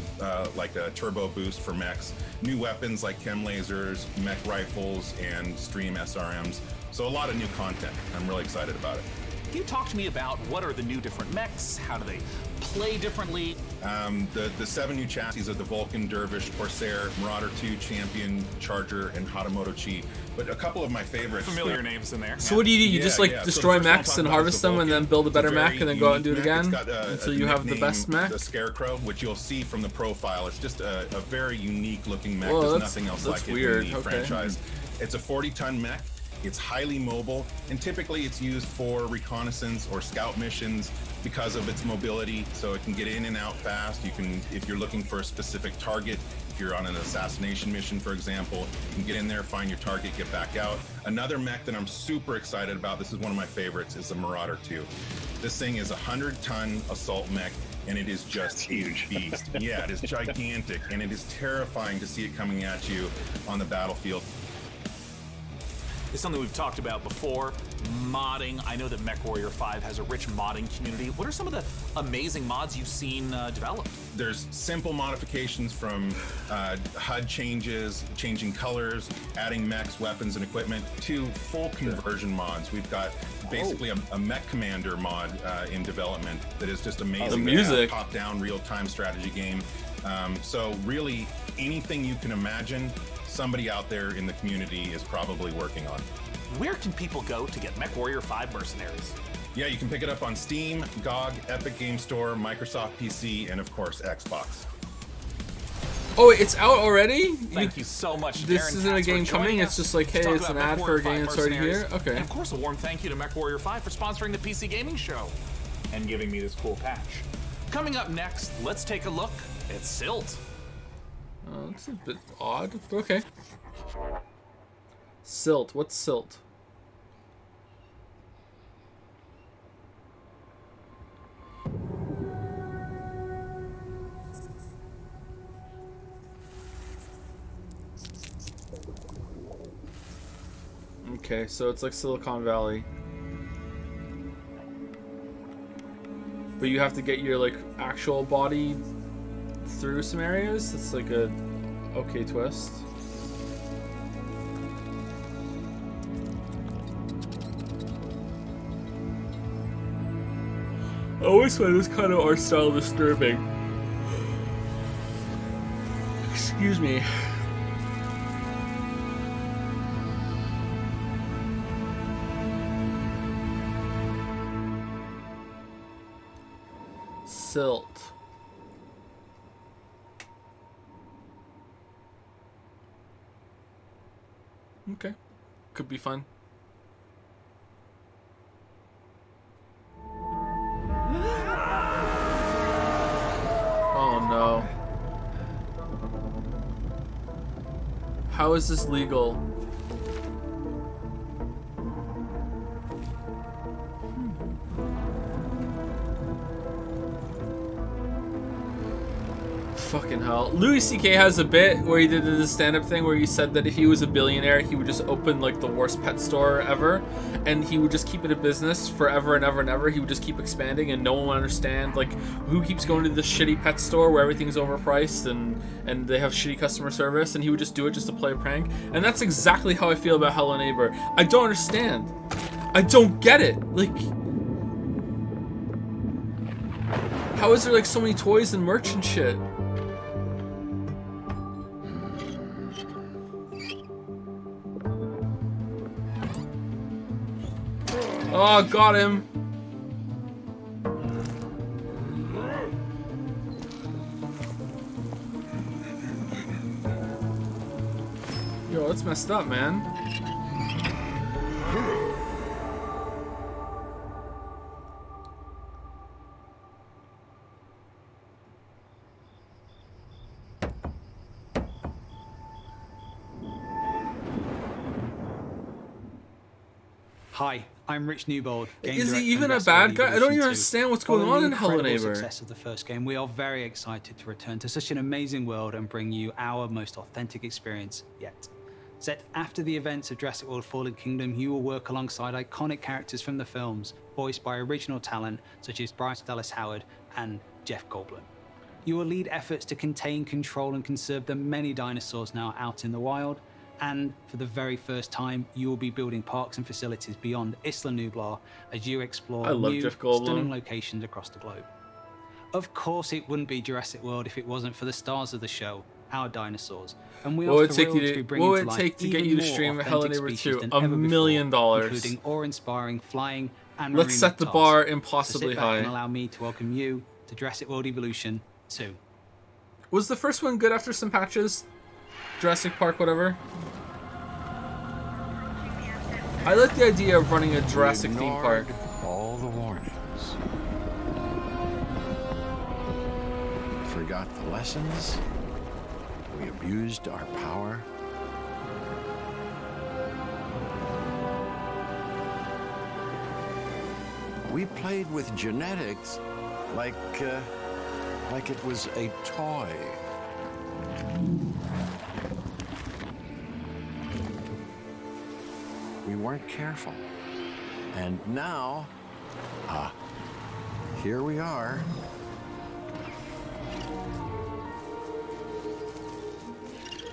like a turbo boost for mechs, new weapons like chem lasers, mech rifles, and Stream SRMs. So a lot of new content. I'm really excited about it. Can you talk to me about what are the new different mechs? How do they play differently? The 7 new chassis of the Vulcan, Dervish, Corsair, Marauder 2, Champion, Charger, and Hatamoto Chi. But a couple of my favorites. Familiar names in there. So what do? You just like destroy mechs and harvest them, and then build a better mech, and then go out and do it again until you have the best mech? The Scarecrow, which you'll see from the profile. It's just a very unique looking mech. Whoa, There's that's- nothing else that's like weird. it in the Okay. franchise. It's a 40-ton mech. It's highly mobile, and typically it's used for reconnaissance or scout missions because of its mobility. So it can get in and out fast. You can, if you're looking for a specific target, if you're on an assassination mission, for example, you can get in there, find your target, get back out. Another mech that I'm super excited about, this is one of my favorites, is the Marauder 2. This thing is a 100-ton assault mech, and it is just a beast. Yeah, it is gigantic, and it is terrifying to see it coming at you on the battlefield. It's something we've talked about before, modding. I know that MechWarrior 5 has a rich modding community. What are some of the amazing mods you've seen developed? There's simple modifications from HUD changes, changing colors, adding mechs, weapons, and equipment, to full conversion mods. We've got basically a mech commander mod in development that is just amazing. The music. Top-down real-time strategy game. So really, anything you can imagine, somebody out there in the community is probably working on. Where can people go to get MechWarrior 5 Mercenaries? Yeah, you can pick it up on Steam, GOG, Epic Game Store, Microsoft PC, and of course, Xbox. Oh, it's out already? Thank you so much, This Darren isn't a Katz, for game coming, joining it's us just like, to hey, talk it's an about ad for a MechWarrior game 5 that's already here? Mercenaries. Okay. And of course, a warm thank you to MechWarrior 5 for sponsoring the PC Gaming Show and giving me this cool patch. Coming up next, let's take a look at Silt. It's a bit odd, but okay. Silt. What's Silt? Okay, so it's like Silicon Valley. But you have to get your like actual body through some areas. It's like a okay twist. I always find this kind of art style disturbing. Excuse me. Silt. Okay. Could be fun. Oh no. How is this legal? Fucking hell. Louis C.K. has a bit where he did this stand-up thing where he said that if he was a billionaire, he would just open like the worst pet store ever, and he would just keep it a business forever and ever and ever. He would just keep expanding, and no one would understand like who keeps going to this shitty pet store where everything's overpriced and they have shitty customer service, and he would just do it just to play a prank. And that's exactly how I feel about Hello Neighbor. I don't understand. I don't get it. Like, how is there like so many toys and merch and shit? Oh, got him. Yo, that's messed up, man. Hi, I'm Rich Newbold. Is he even a bad guy? I don't even understand what's going on in Hello Following the Neighbor. success of the first game, we are very excited to return to such an amazing world and bring you our most authentic experience yet. Set after the events of Jurassic World Fallen Kingdom, you will work alongside iconic characters from the films, voiced by original talent such as Bryce Dallas Howard and Jeff Goldblum. You will lead efforts to contain, control, and conserve the many dinosaurs now out in the wild. And for the very first time, you will be building parks and facilities beyond Isla Nublar as you explore new, stunning locations across the globe. Of course, it wouldn't be Jurassic World if it wasn't for the stars of the show, our dinosaurs. And we are thrilled to be bringing to life even more stream Hello authentic Neighbor species 2? than $1 ever million. before, including awe-inspiring flying and Let's marine set the reptiles. bar So impossibly sit back high. and allow me to welcome you to Jurassic World Evolution 2. Was the first one good after some patches? Jurassic Park, whatever. I like the idea of running a Jurassic theme park. All the warnings. Forgot the lessons. We abused our power. We played with genetics like it was a toy. We weren't careful. And now, here we are.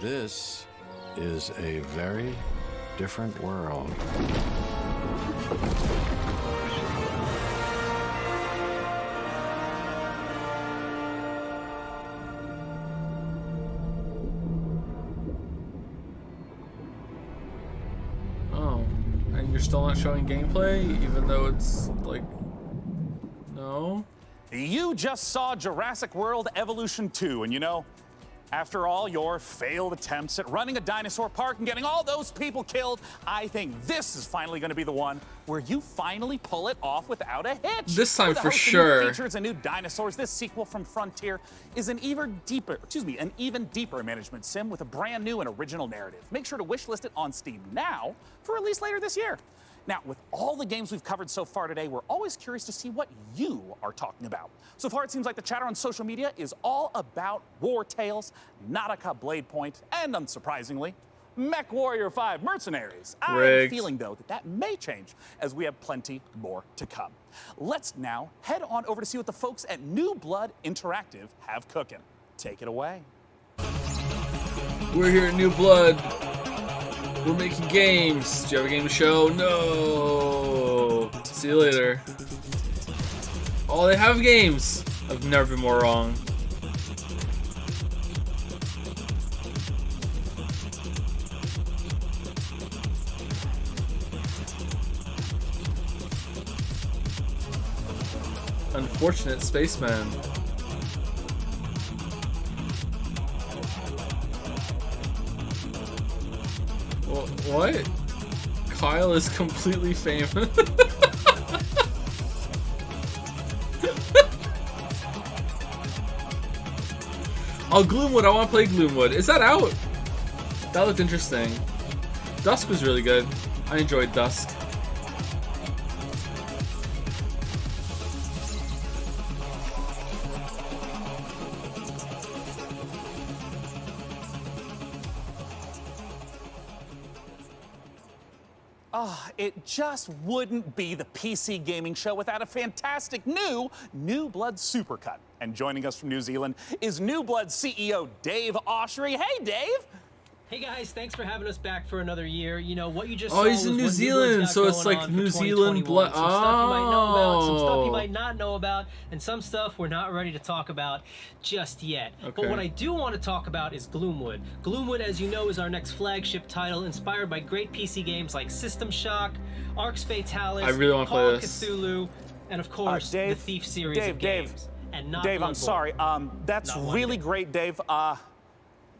This is a very different world. Oh, and you're still not showing gameplay, even though it's like, no. You just saw Jurassic World Evolution 2, and you know, after all your failed attempts at running a dinosaur park and getting all those people killed, I think this is finally going to be the one where you finally pull it off without a hitch. This time With a for host of sure. New features and new dinosaurs, this sequel from Frontier is an even deeper management sim with a brand new and original narrative. Make sure to wishlist it on Steam now for release later this year. Now, with all the games we've covered so far today, we're always curious to see what you are talking about. So far, it seems like the chatter on social media is all about War Tales, Nautica Blade Point, and unsurprisingly, Mech Warrior 5 Mercenaries. I have a Rigged. feeling, though, that may change as we have plenty more to come. Let's now head on over to see what the folks at New Blood Interactive have cooking. Take it away. We're here at New Blood. We're making games. Do you have a game to show? No. See you later. Oh, they have games. I've never been more wrong. Unfortunate spaceman. What? Kyle is completely famous. Oh, Gloomwood. I want to play Gloomwood. Is that out? That looked interesting. Dusk was really good. I enjoyed Dusk. It just wouldn't be the PC gaming show without a fantastic new Blood Supercut. And joining us from New Zealand is New Blood CEO Dave Oshry. Hey, Dave. Hey guys, thanks for having us back for another year. You know what you just Oh, saw he's in was New what Zealand, New Blood's got so it's going like on New for Zealand 2021. blood. Some stuff you might know about, some stuff you Oh. might not know about, and some stuff we're not ready to talk about just yet. But Okay. what I do want to talk about is Gloomwood. Gloomwood, as you know, is our next flagship title, inspired by great PC games like System Shock, Arx Fatalis, I really wanna play Call of this. Cthulhu, and of course the Thief series of games. And not Dave, I'm Bloodborne. sorry. That's Not one really bit. great, Dave.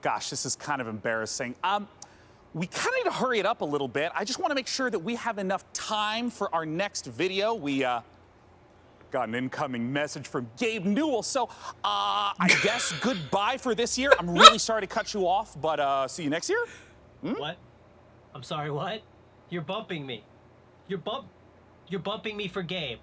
Gosh, this is kind of embarrassing. We kind of need to hurry it up a little bit. I just want to make sure that we have enough time for our next video. We got an incoming message from Gabe Newell. So I guess goodbye for this year. I'm really sorry to cut you off, but see you next year. What? I'm sorry, what? You're bumping me. You're bumping me for Gabe.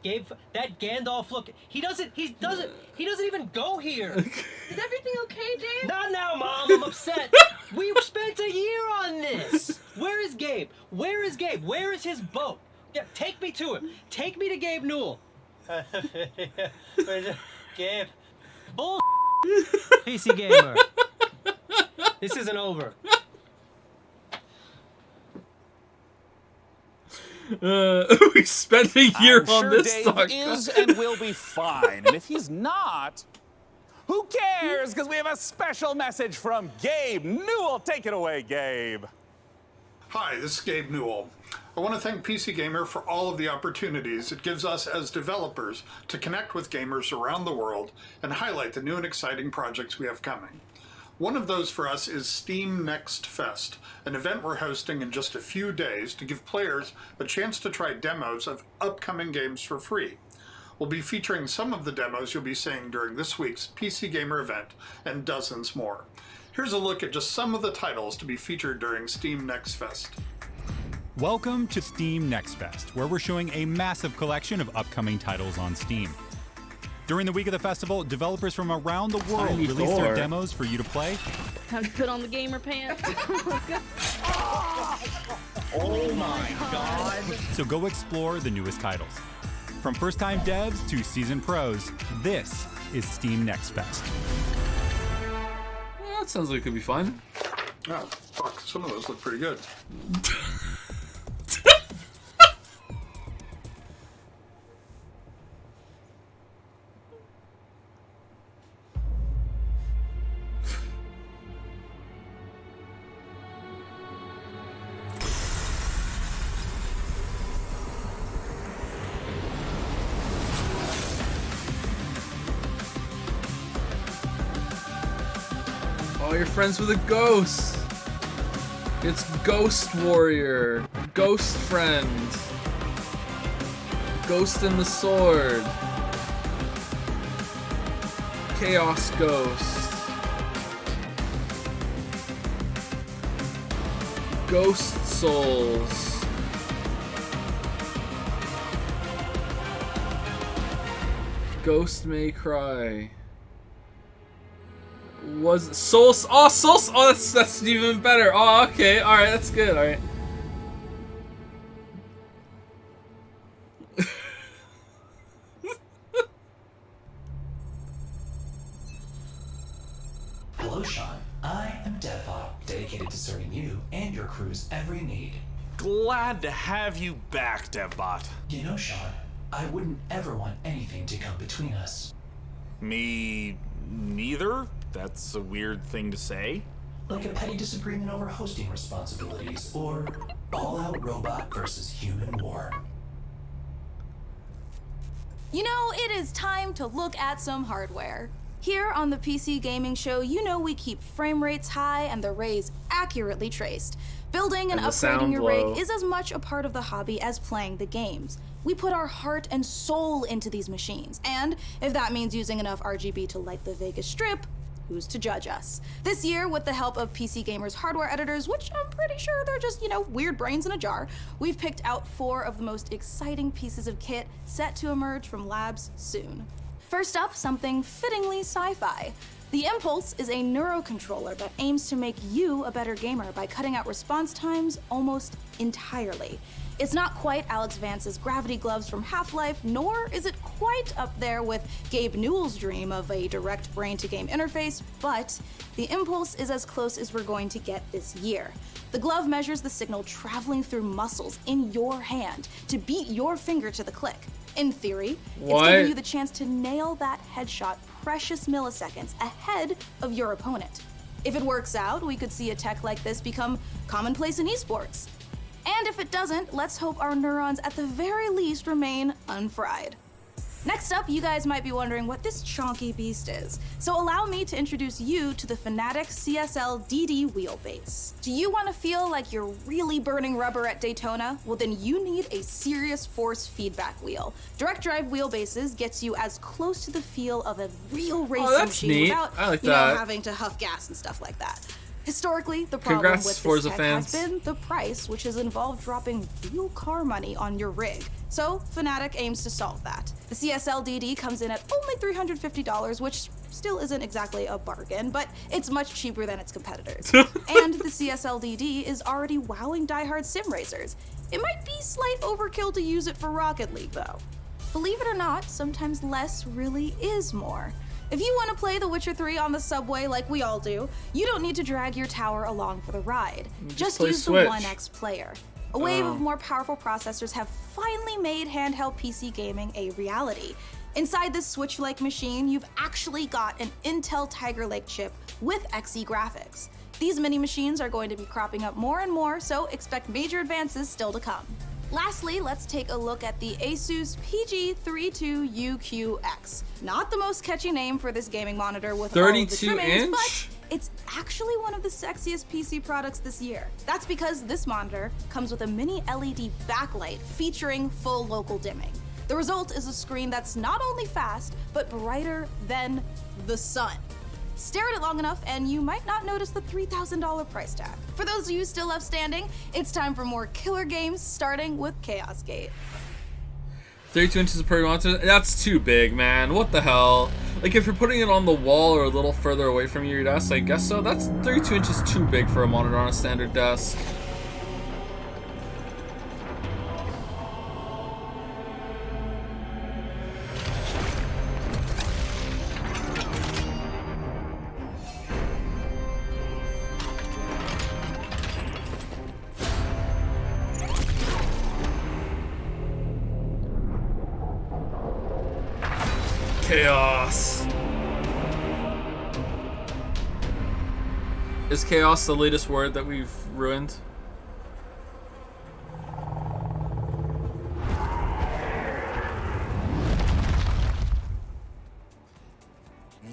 Gabe, that Gandalf look. He doesn't even go here. Is everything okay, Dave? Not now, Mom. I'm upset. We've spent a year on this. Where is Gabe? Where is Gabe? Where is his boat? Yeah, take me to him. Take me to Gabe Newell. Gabe. Bull. PC Gamer. This isn't over. We spent a year I'm on sure this Dave talk. is and will be fine. And if he's not, who cares? Because we have a special message from Gabe Newell. Take it away, Gabe. Hi, this is Gabe Newell. I want to thank PC Gamer for all of the opportunities it gives us as developers to connect with gamers around the world and highlight the new and exciting projects we have coming. One of those for us is Steam Next Fest, an event we're hosting in just a few days to give players a chance to try demos of upcoming games for free. We'll be featuring some of the demos you'll be seeing during this week's PC Gamer event and dozens more. Here's a look at just some of the titles to be featured during Steam Next Fest. Welcome to Steam Next Fest, where we're showing a massive collection of upcoming titles on Steam. During the week of the festival, developers from around the world Tiny release Thor. their demos for you to play. Time to put on the gamer pants. Let's go. Oh my God. So go explore the newest titles. From first-time devs to seasoned pros, this is Steam Next Fest. Well, that sounds like it could be fun. Oh, fuck, some of those look pretty good. Oh, you're friends with a ghost. It's Ghost Warrior, Ghost Friend, Ghost in the Sword, Chaos Ghost, Ghost Souls, Ghost May Cry. Was Soul? Oh, Soul! Oh, that's even better. Oh, okay. All right, that's good. All right. Hello, Sean. I am Deadbot, dedicated to serving you and your crew's every need. Glad to have you back, DevBot. You know, Sean, I wouldn't ever want anything to come between us. Me neither? That's a weird thing to say. Like a petty disagreement over hosting responsibilities, or all-out robot versus human war. You know, it is time to look at some hardware. Here on the PC Gaming Show, you know we keep frame rates high and the rays accurately traced. Building and And the upgrading sound your low. rig is as much a part of the hobby as playing the games. We put our heart and soul into these machines, and if that means using enough RGB to light the Vegas Strip, who's to judge us? This year, with the help of PC Gamer's hardware editors, which I'm pretty sure they're just, weird brains in a jar, we've picked out 4 of the most exciting pieces of kit set to emerge from labs soon. First up, something fittingly sci-fi. The Impulse is a neurocontroller that aims to make you a better gamer by cutting out response times almost entirely. It's not quite Alex Vance's gravity gloves from Half-Life, nor is it quite up there with Gabe Newell's dream of a direct brain-to-game interface, but the Impulse is as close as we're going to get this year. The glove measures the signal traveling through muscles in your hand to beat your finger to the click. In theory, it's What? giving you the chance to nail that headshot precious milliseconds ahead of your opponent. If it works out, we could see a tech like this become commonplace in esports. And if it doesn't, let's hope our neurons at the very least remain unfried. Next up, you guys might be wondering what this chonky beast is. So allow me to introduce you to the Fanatec CSL DD wheelbase. Do you want to feel like you're really burning rubber at Daytona? Well, then you need a serious force feedback wheel. Direct drive wheelbases gets you as close to the feel of a real racing that's machine neat. without, I like you know, that. having to huff gas and stuff like that. Historically, the problem Congrats, with this Forza tech fans. has been the price, which has involved dropping real car money on your rig. So Fanatec aims to solve that. The CSL-DD comes in at only $350, which still isn't exactly a bargain, but it's much cheaper than its competitors. And the CSL-DD is already wowing diehard sim racers. It might be slight overkill to use it for Rocket League, though. Believe it or not, sometimes less really is more. If you want to play The Witcher 3 on the subway like we all do, you don't need to drag your tower along for the ride. Just play use Switch. the One X player. A wave of more powerful processors have finally made handheld PC gaming a reality. Inside this Switch-like machine, you've actually got an Intel Tiger Lake chip with Xe graphics. These mini machines are going to be cropping up more and more, so expect major advances still to come. Lastly, let's take a look at the Asus PG32UQX. Not the most catchy name for this gaming monitor with all of the 32 trimmings, inch? but it's actually one of the sexiest PC products this year. That's because this monitor comes with a mini LED backlight featuring full local dimming. The result is a screen that's not only fast, but brighter than the sun. Stare at it long enough and you might not notice the $3,000 price tag. For those of you still left standing, it's time for more killer games, starting with Chaos Gate. 32 inches of per monitor? That's too big, man. What the hell? Like, if you're putting it on the wall or a little further away from your desk, I guess so. That's 32 inches too big for a monitor on a standard desk. Chaos. Is chaos the latest word that we've ruined?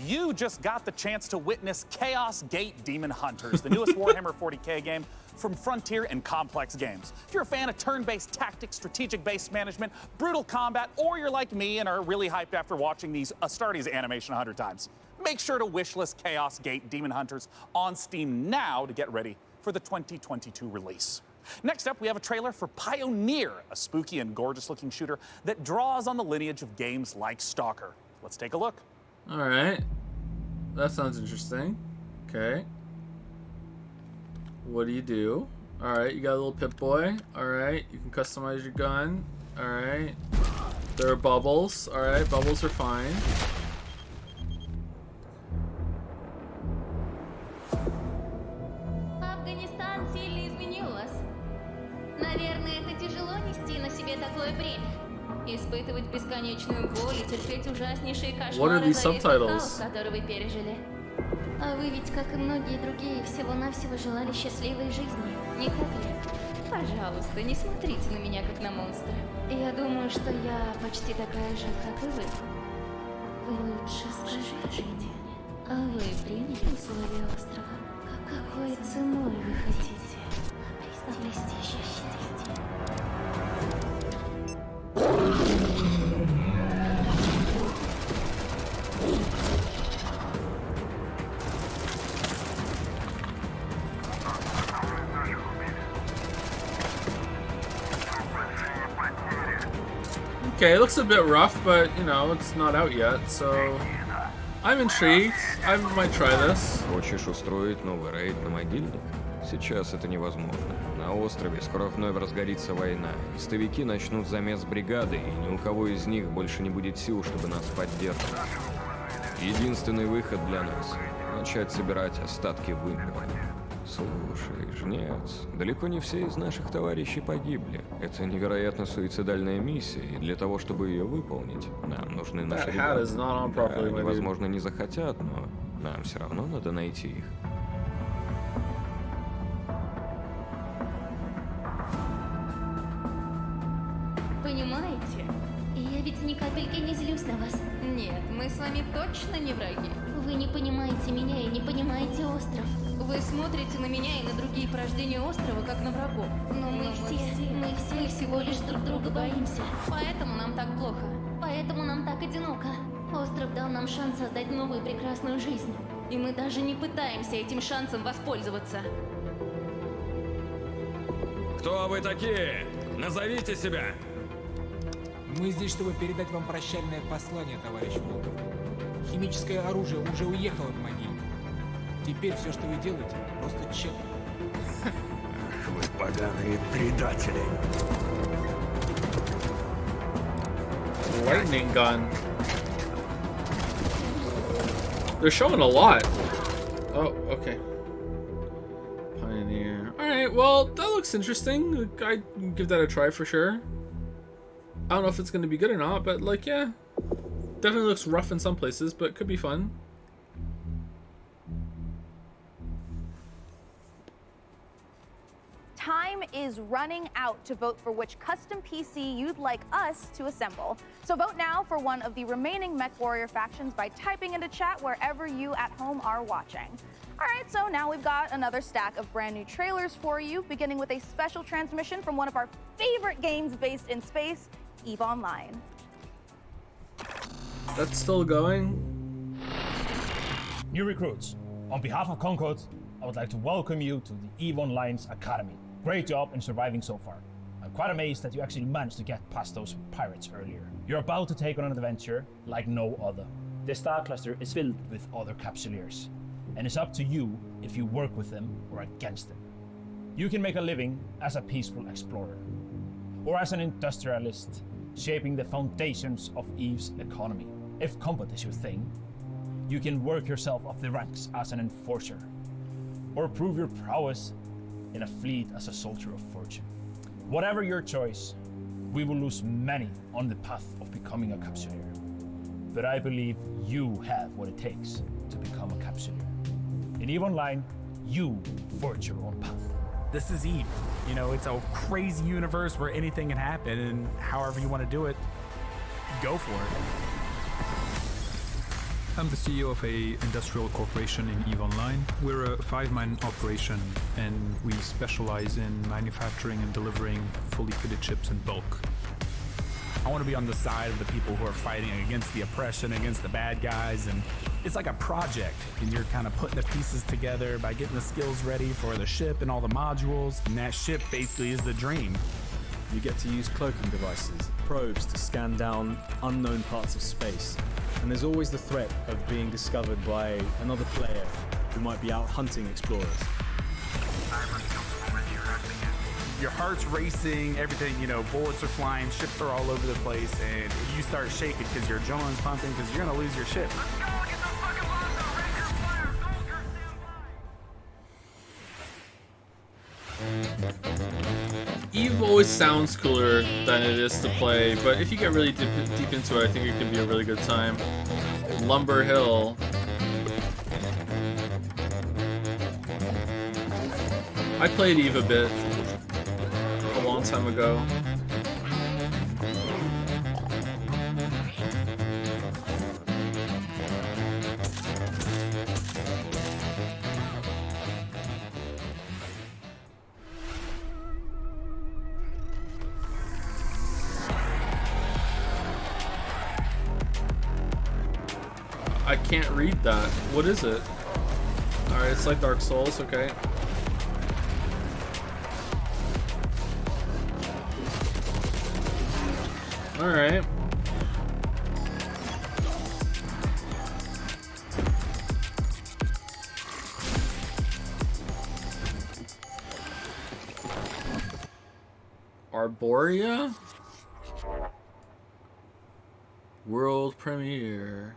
You just got the chance to witness Chaos Gate Demon Hunters, the newest Warhammer 40k game from Frontier and Complex Games. If you're a fan of turn-based tactics, strategic-based management, brutal combat, or you're like me and are really hyped after watching these Astartes animation 100 times, make sure to wishlist Chaos Gate Demon Hunters on Steam now to get ready for the 2022 release. Next up, we have a trailer for Pioneer, a spooky and gorgeous-looking shooter that draws on the lineage of games like Stalker. Let's take a look. All right. That sounds interesting. Okay. What do you do? All right, you got a little Pip-Boy. All right, you can customize your gun. All right. There are bubbles. All right, bubbles are fine. Афганистан сильно изменил вас. Наверное, это тяжело нести на себе такое бремя. Испытывать бесконечную боль и терпеть ужаснейшие кошмары за весь хаос, который вы пережили. А вы ведь, как и многие другие, всего-навсего желали счастливой жизни, не так ли? Пожалуйста, не смотрите на меня, как на монстра. Я думаю, что я почти такая же, как и вы. Вы лучше скажите, а вы приняли условия острова? Какой ценой вы хотите обрести счастье? Okay, it looks a bit rough, but you know, it's not out yet, so I'm intrigued. I might try this. Хочешь устроить новый рейд на могильник? Сейчас это невозможно. На острове скоро вновь разгорится война. Истовики начнут замес бригады, и ни у кого из них больше не будет сил, чтобы нас поддерживать. Единственный выход для нас — начать собирать остатки вымпела. Слушай, жнец, далеко не все из наших товарищей погибли. Это невероятно суицидальная миссия, и для того, чтобы ее выполнить, нам нужны наши ребята. Да, они, возможно, не захотят, но нам все равно надо найти их. Понимаете? Я ведь ни капельки не злюсь на вас. Нет, мы с вами точно не враги. Вы не понимаете меня и не понимаете остров. Вы смотрите на меня и на другие порождения острова, как на врагов. Но мы все всего лишь друг друга боимся. Поэтому нам так плохо. Поэтому нам так одиноко. Остров дал нам шанс создать новую прекрасную жизнь. И мы даже не пытаемся этим шансом воспользоваться. Кто вы такие? Назовите себя! Мы здесь, чтобы передать вам прощальное послание, товарищ Волков. Химическое оружие уже уехало в могилу. Теперь все, что вы делаете, просто тщетно. Ах, вы поганые предатели. Lightning gun. They're showing a lot. Oh, okay. Pioneer. Alright, well, that looks interesting. I'd give that a try for sure. I don't know if it's going to be good or not, but like, yeah. Definitely looks rough in some places, but could be fun. Time is running out to vote for which custom PC you'd like us to assemble. So vote now for one of the remaining MechWarrior factions by typing into chat wherever you at home are watching. All right, so now we've got another stack of brand new trailers for you, beginning with a special transmission from one of our favorite games based in space, EVE Online. That's still going. New recruits, on behalf of Concord, I would like to welcome you to the EVE Online's Academy. Great job in surviving so far. I'm quite amazed that you actually managed to get past those pirates earlier. You're about to take on an adventure like no other. This star cluster is filled with other capsuleers, and it's up to you if you work with them or against them. You can make a living as a peaceful explorer, or as an industrialist, shaping the foundations of EVE's economy. If combat is your thing, you can work yourself up the ranks as an enforcer, or prove your prowess in a fleet as a soldier of fortune. Whatever your choice, we will lose many on the path of becoming a capsuleer. But I believe you have what it takes to become a capsuleer. In EVE Online, you forge your own path. This is EVE. You know, it's a crazy universe where anything can happen, and however you want to do it, go for it. I'm the CEO of a industrial corporation in EVE Online. We're a 5-man operation, and we specialize in manufacturing and delivering fully fitted chips in bulk. I want to be on the side of the people who are fighting against the oppression, against the bad guys, and it's like a project, and you're kind of putting the pieces together by getting the skills ready for the ship and all the modules, and that ship basically is the dream. You get to use cloaking devices, probes to scan down unknown parts of space, and there's always the threat of being discovered by another player who might be out hunting explorers. Your heart's racing, everything, you know, bullets are flying, ships are all over the place, and you start shaking because your adrenaline's pumping because you're gonna lose your ship. EVE always sounds cooler than it is to play, but if you get really deep into it, I think it can be a really good time. Lumber Hill. I played EVE a bit a long time ago. I can't read that. What is it? Alright, it's like Dark Souls, okay. Alright. Arborea? World premiere.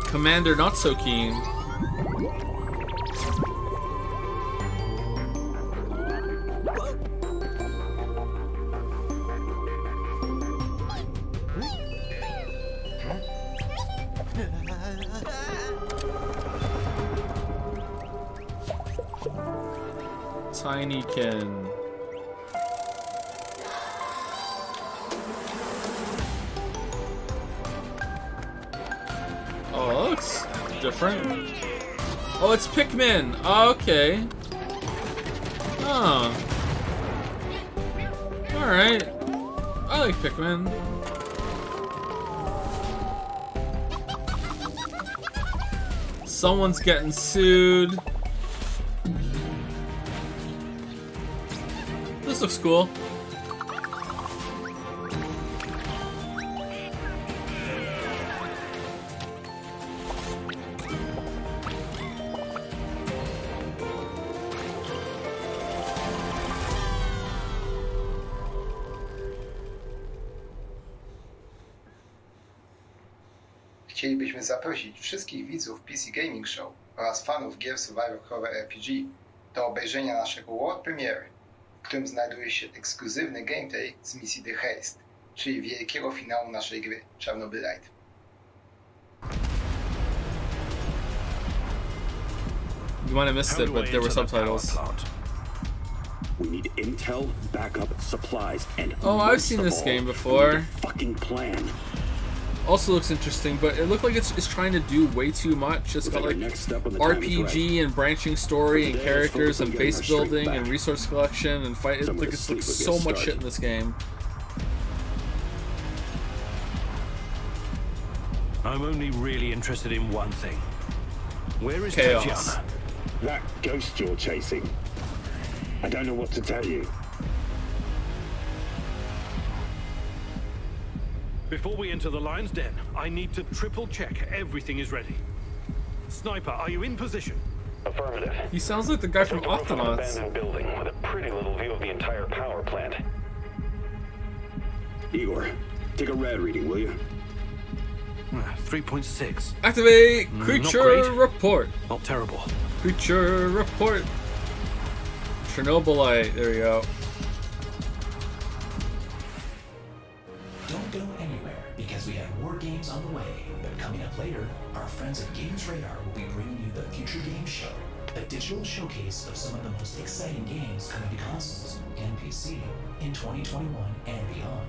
Commander not so keen. Tinykin. Oh, that looks different. Oh, it's Pikmin. Oh, okay. Oh. Alright. Oh, like Pikmin. Someone's getting sued. This looks cool. Chcielibyśmy zaprosić wszystkich widzów PC Gaming Show oraz fanów gier Survivor Horror RPG do obejrzenia naszego World Premiery, w którym znajduje się ekskluzywny gameplay z misji The Haste, czyli wielkiego finału naszej gry Chernobylite. You might have missed it, but there were subtitles. We need intel, backup, supplies, and oh, I've seen this game before. Fucking plan. Also looks interesting, but it looked like it's trying to do way too much. It's got like RPG and branching story and characters and base building and resource collection and fight. It's like it's like so much shit in this game. I'm only really interested in one thing. Where is Chaos. Tatiana? That ghost you're chasing. I don't know what to tell you. Before we enter the lion's den, I need to triple check everything is ready. Sniper, are you in position? Affirmative. He sounds like the guy from Octonauts. Abandoned building with a pretty little view of the entire power plant. Igor, take a rad reading, will you? 3.6. Activate creature report. Not terrible. Creature report. Chernobylite. There we go. Don't go anywhere because we have more games on the way. But coming up later, our friends at Games Radar will be bringing you the Future Games Show, a digital showcase of some of the most exciting games coming to consoles and PC in 2021 and beyond.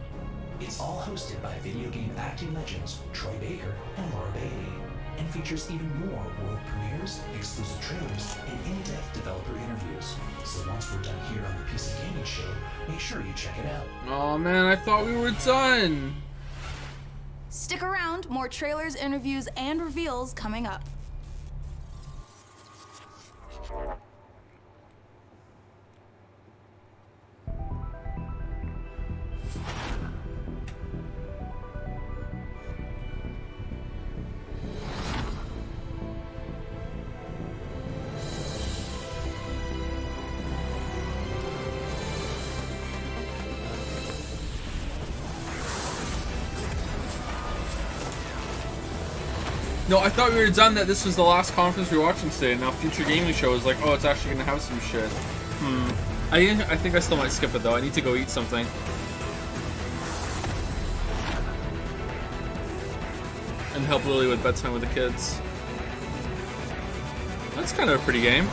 It's all hosted by video game acting legends Troy Baker and Laura Bailey, and features even more world premieres, exclusive trailers, and in-depth developer interviews. So once we're done here on the PC Gaming Show, make sure you check it out. Oh man, I thought we were done. Stick around, more trailers, interviews, and reveals coming up. No, I thought we were done, that this was the last conference we were watching today, and now Future Gaming Show is like, oh, it's actually gonna have some shit. I think I still might skip it though. I need to go eat something. And help Lily with bedtime with the kids. That's kind of a pretty game.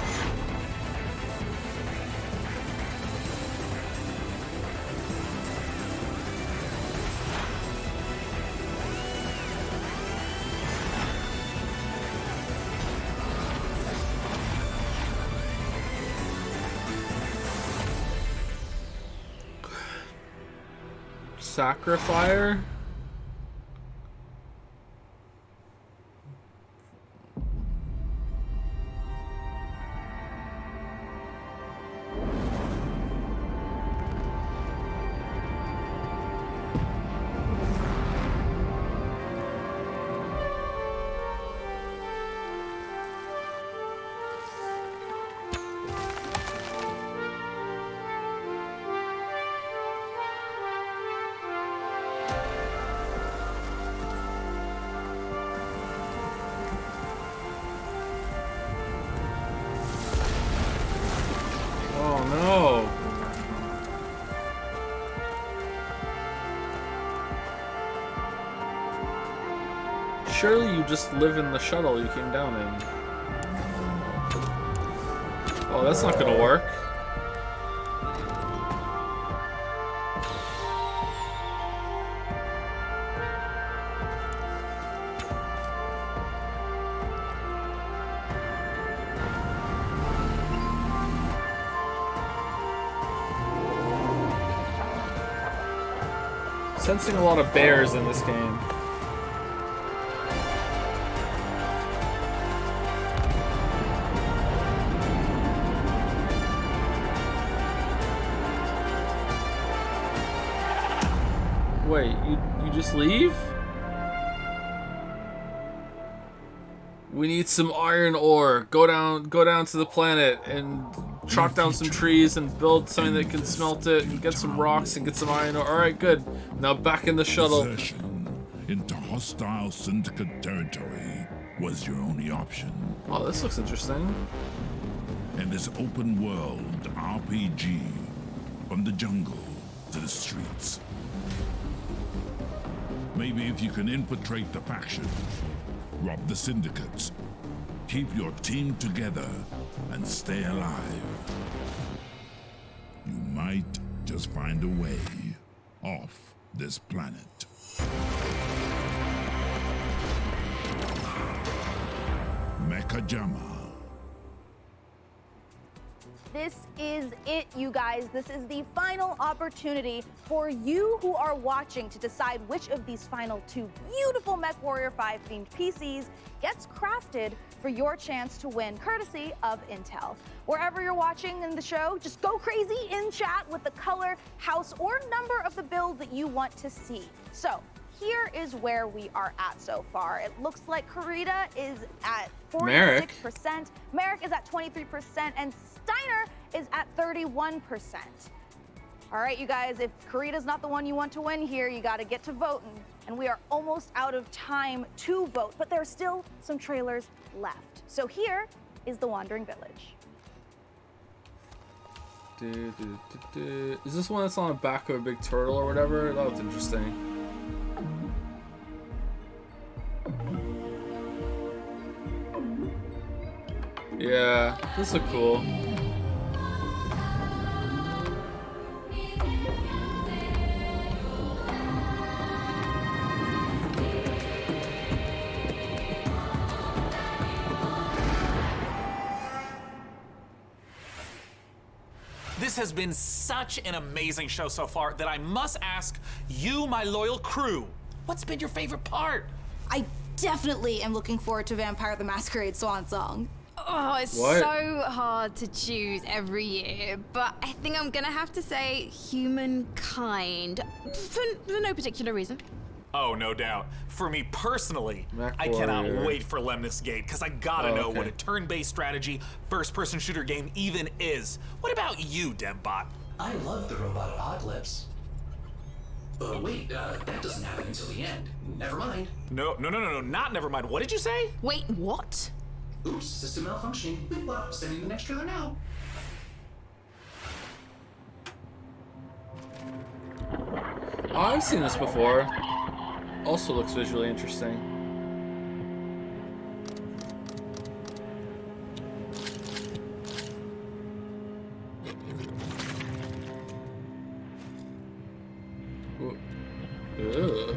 Sacrifier? Surely you just live in the shuttle you came down in. Oh, that's not gonna work. Sensing a lot of bears in this game. Wait, you just leave? We need some iron ore. Go down to the planet and chop down some trees and build something that can smelt it and get some rocks and get some iron ore. Alright, good. Now back in the shuttle. Desertion into hostile syndicate territory was your only option. Oh, this looks interesting. In this open world RPG, from the jungle to the streets. Maybe if you can infiltrate the faction, rob the syndicates, keep your team together, and stay alive, you might just find a way off this planet. Mechajama. This is it, you guys. This is the final opportunity for you who are watching to decide which of these final 2 beautiful MechWarrior 5 themed PCs gets crafted for your chance to win, courtesy of Intel. Wherever you're watching in the show, just go crazy in chat with the color, house, or number of the build that you want to see. So here is where we are at so far. It looks like Kurita is at 46%, Merrick is at 23%, and Steiner is at 31%. All right, you guys, if Kurita's not the one you want to win here, you got to get to voting. And we are almost out of time to vote, but there are still some trailers left. So here is The Wandering Village. Is this one that's on the back of a big turtle or whatever? That looks interesting. Yeah, this looks cool. This has been such an amazing show so far that I must ask you, my loyal crew, what's been your favorite part? I definitely am looking forward to Vampire the Masquerade Swan Song. Oh, it's so hard to choose every year, but I think I'm gonna have to say Humankind, for no particular reason. Oh, no doubt. For me personally, I cannot wait for Lemnis Gate, because I gotta know what a turn-based strategy first-person shooter game even is. What about you, Dembot? I love the robot Apocalypse. Wait, that doesn't happen until the end. Never mind. No, not never mind. What did you say? Wait, what? Oops, system malfunctioning. Well, sending the next trailer now. Oh, I've seen this before. Also looks visually interesting. Ugh.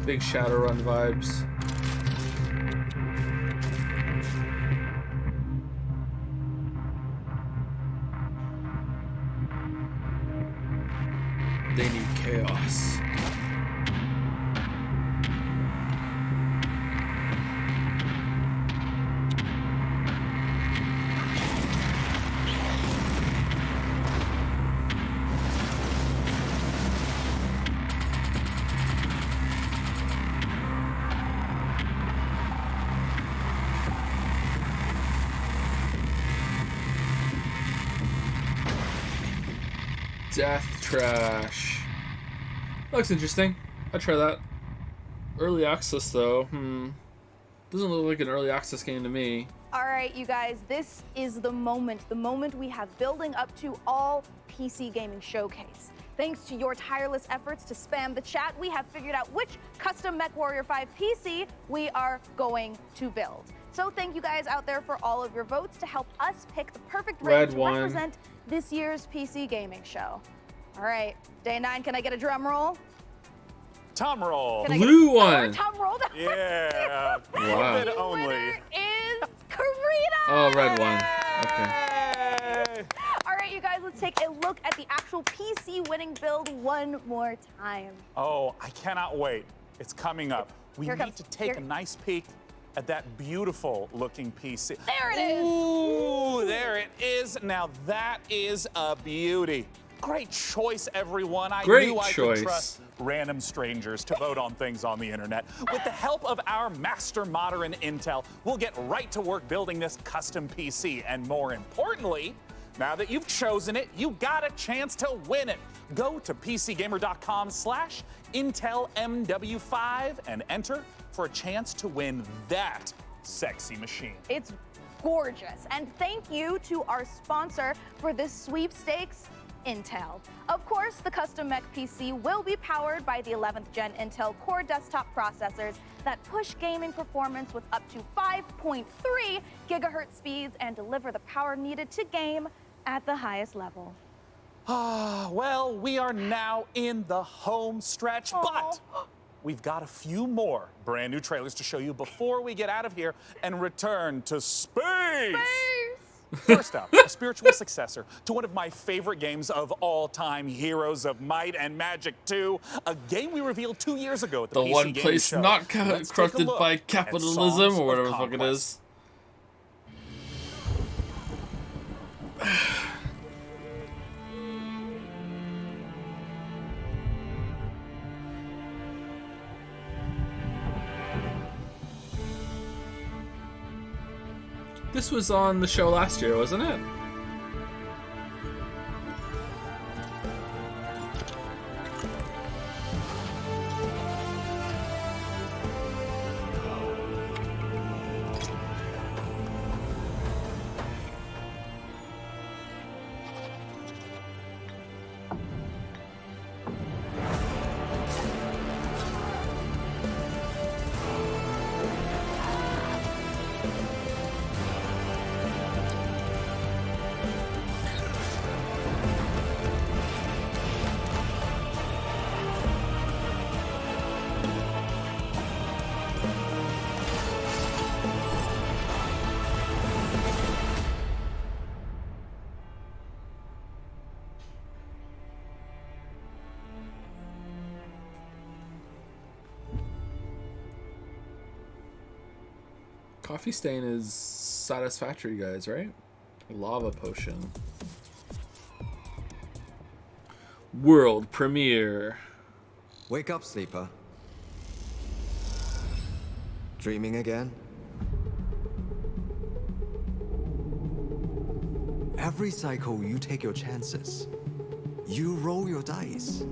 Big Shadowrun vibes. They need chaos. Death Trash. Looks interesting. I'd try that. Early access though. Doesn't look like an early access game to me. All right, you guys, this is the moment we have building up to all PC Gaming Showcase. Thanks to your tireless efforts to spam the chat, we have figured out which custom MechWarrior 5 PC we are going to build. So thank you guys out there for all of your votes to help us pick the perfect Red raid to one. represent this year's PC gaming show. All right, day 9, can I get a drum roll? Tom roll. Can I get Blue a one. Tom roll? Yeah. Wow. Bid only. Is Karina. Oh, red one. Okay. All right, you guys, let's take a look at the actual PC winning build one more time. Oh, I cannot wait. It's coming up. We Here it need comes. to take a nice peek at that beautiful looking PC. There it is. Ooh, there it is. Now that is a beauty. Great choice, everyone. I Great knew I choice. could trust random strangers to vote on things on the internet. With the help of our master modder in Intel, we'll get right to work building this custom PC. And more importantly, now that you've chosen it, you got a chance to win it. Go to PCGamer.com/IntelMW5 and enter for a chance to win that sexy machine. It's gorgeous. And thank you to our sponsor for this sweepstakes, Intel. Of course, the custom mech PC will be powered by the 11th gen Intel Core desktop processors that push gaming performance with up to 5.3 gigahertz speeds and deliver the power needed to game at the highest level. Well, we are now in the home stretch, but we've got a few more brand new trailers to show you before we get out of here and return to space. First up, a spiritual successor to one of my favorite games of all time, Heroes of Might and Magic 2, a game we revealed 2 years ago at the The PC one Gaming place Show. not Let's take a corrupted look by at capitalism Songs or whatever the of fuck it Conquest. is. This was on the show last year, wasn't it? Coffee stain is satisfactory, guys, right? Lava potion. World premiere. Wake up, sleeper. Dreaming again? Every cycle, you take your chances. You roll your dice.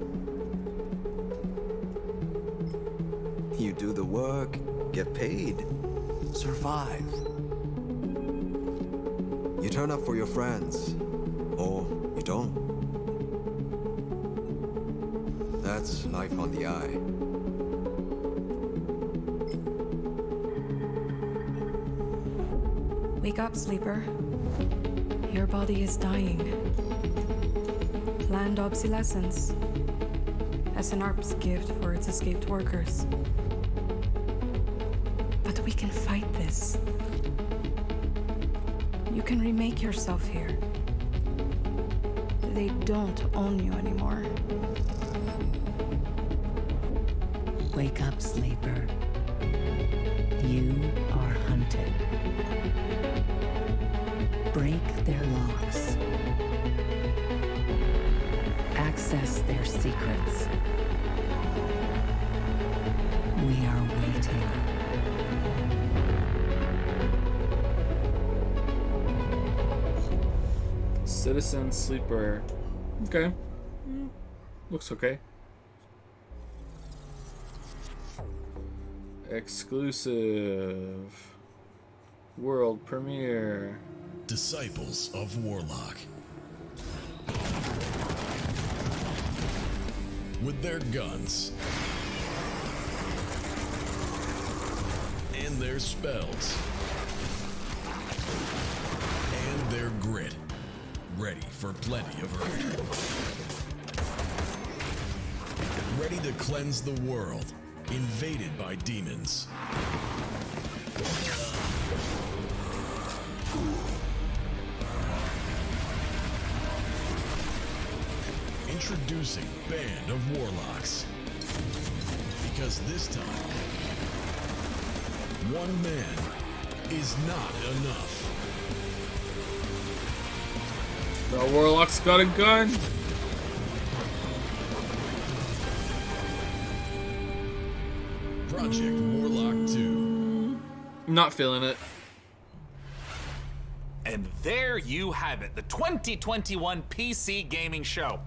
You do the work, get paid, survive. You turn up for your friends, or you don't. That's life on the eye. Wake up, sleeper. Your body is dying. Planned obsolescence. SNRP's gift for its escaped workers. But we can fight this. You can remake yourself here. They don't own you anymore. Wake up, sleeper. You are hunted. Break their locks. Access their secrets. We are waiting. Citizen Sleeper. Okay. Looks okay. Exclusive. World premiere. Disciples of Warlock. With their guns and their spells, ready for plenty of hurt. Ready to cleanse the world, invaded by demons. Introducing Band of Warlocks. Because this time, one man is not enough. The Warlock's got a gun. Project Warlock 2. Not feeling it. And there you have it, the 2021 PC Gaming Show.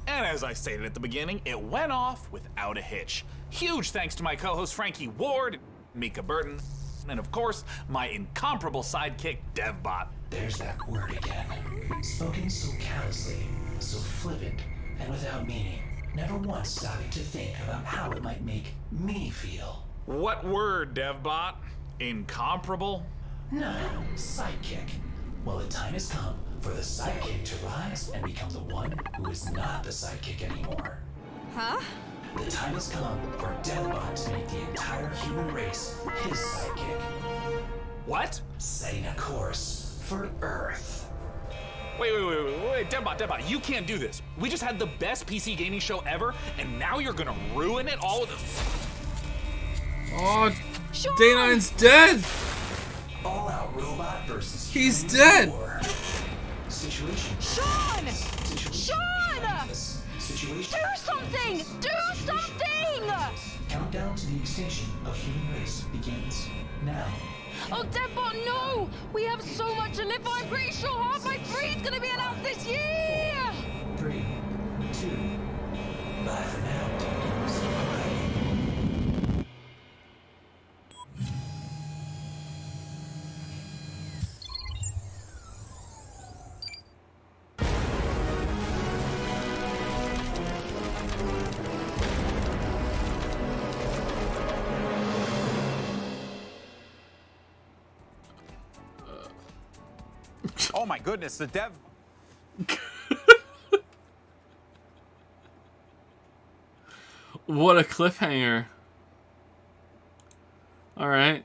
And as I stated at the beginning, it went off without a hitch. Huge thanks to my co-host Frankie Ward, Mika Burton, and of course, my incomparable sidekick, DevBot. There's that word again. Spoken so callously, so flippant, and without meaning. Never once stopping to think about how it might make me feel. What word, DevBot? Incomparable? No, sidekick. Well, the time has come for the sidekick to rise and become the one who is not the sidekick anymore. Huh? The time has come for DevBot to make the entire human race his sidekick. What? Setting a course for Earth. Wait, DevBot, you can't do this. We just had the best PC gaming show ever, and now you're gonna ruin it all with Oh, Day9's dead! All-out robot versus He's dead! war. Situation. Sean! Sean! Situation. Do something! Do something! Countdown to the extinction of human race begins now. Oh, DevBot, no! We have so much to live for. I'm pretty sure Half-Life 3 is gonna be announced this year! 3, 2, bye for now, Dum-Dums. Oh my goodness, the dev. What a cliffhanger. All right.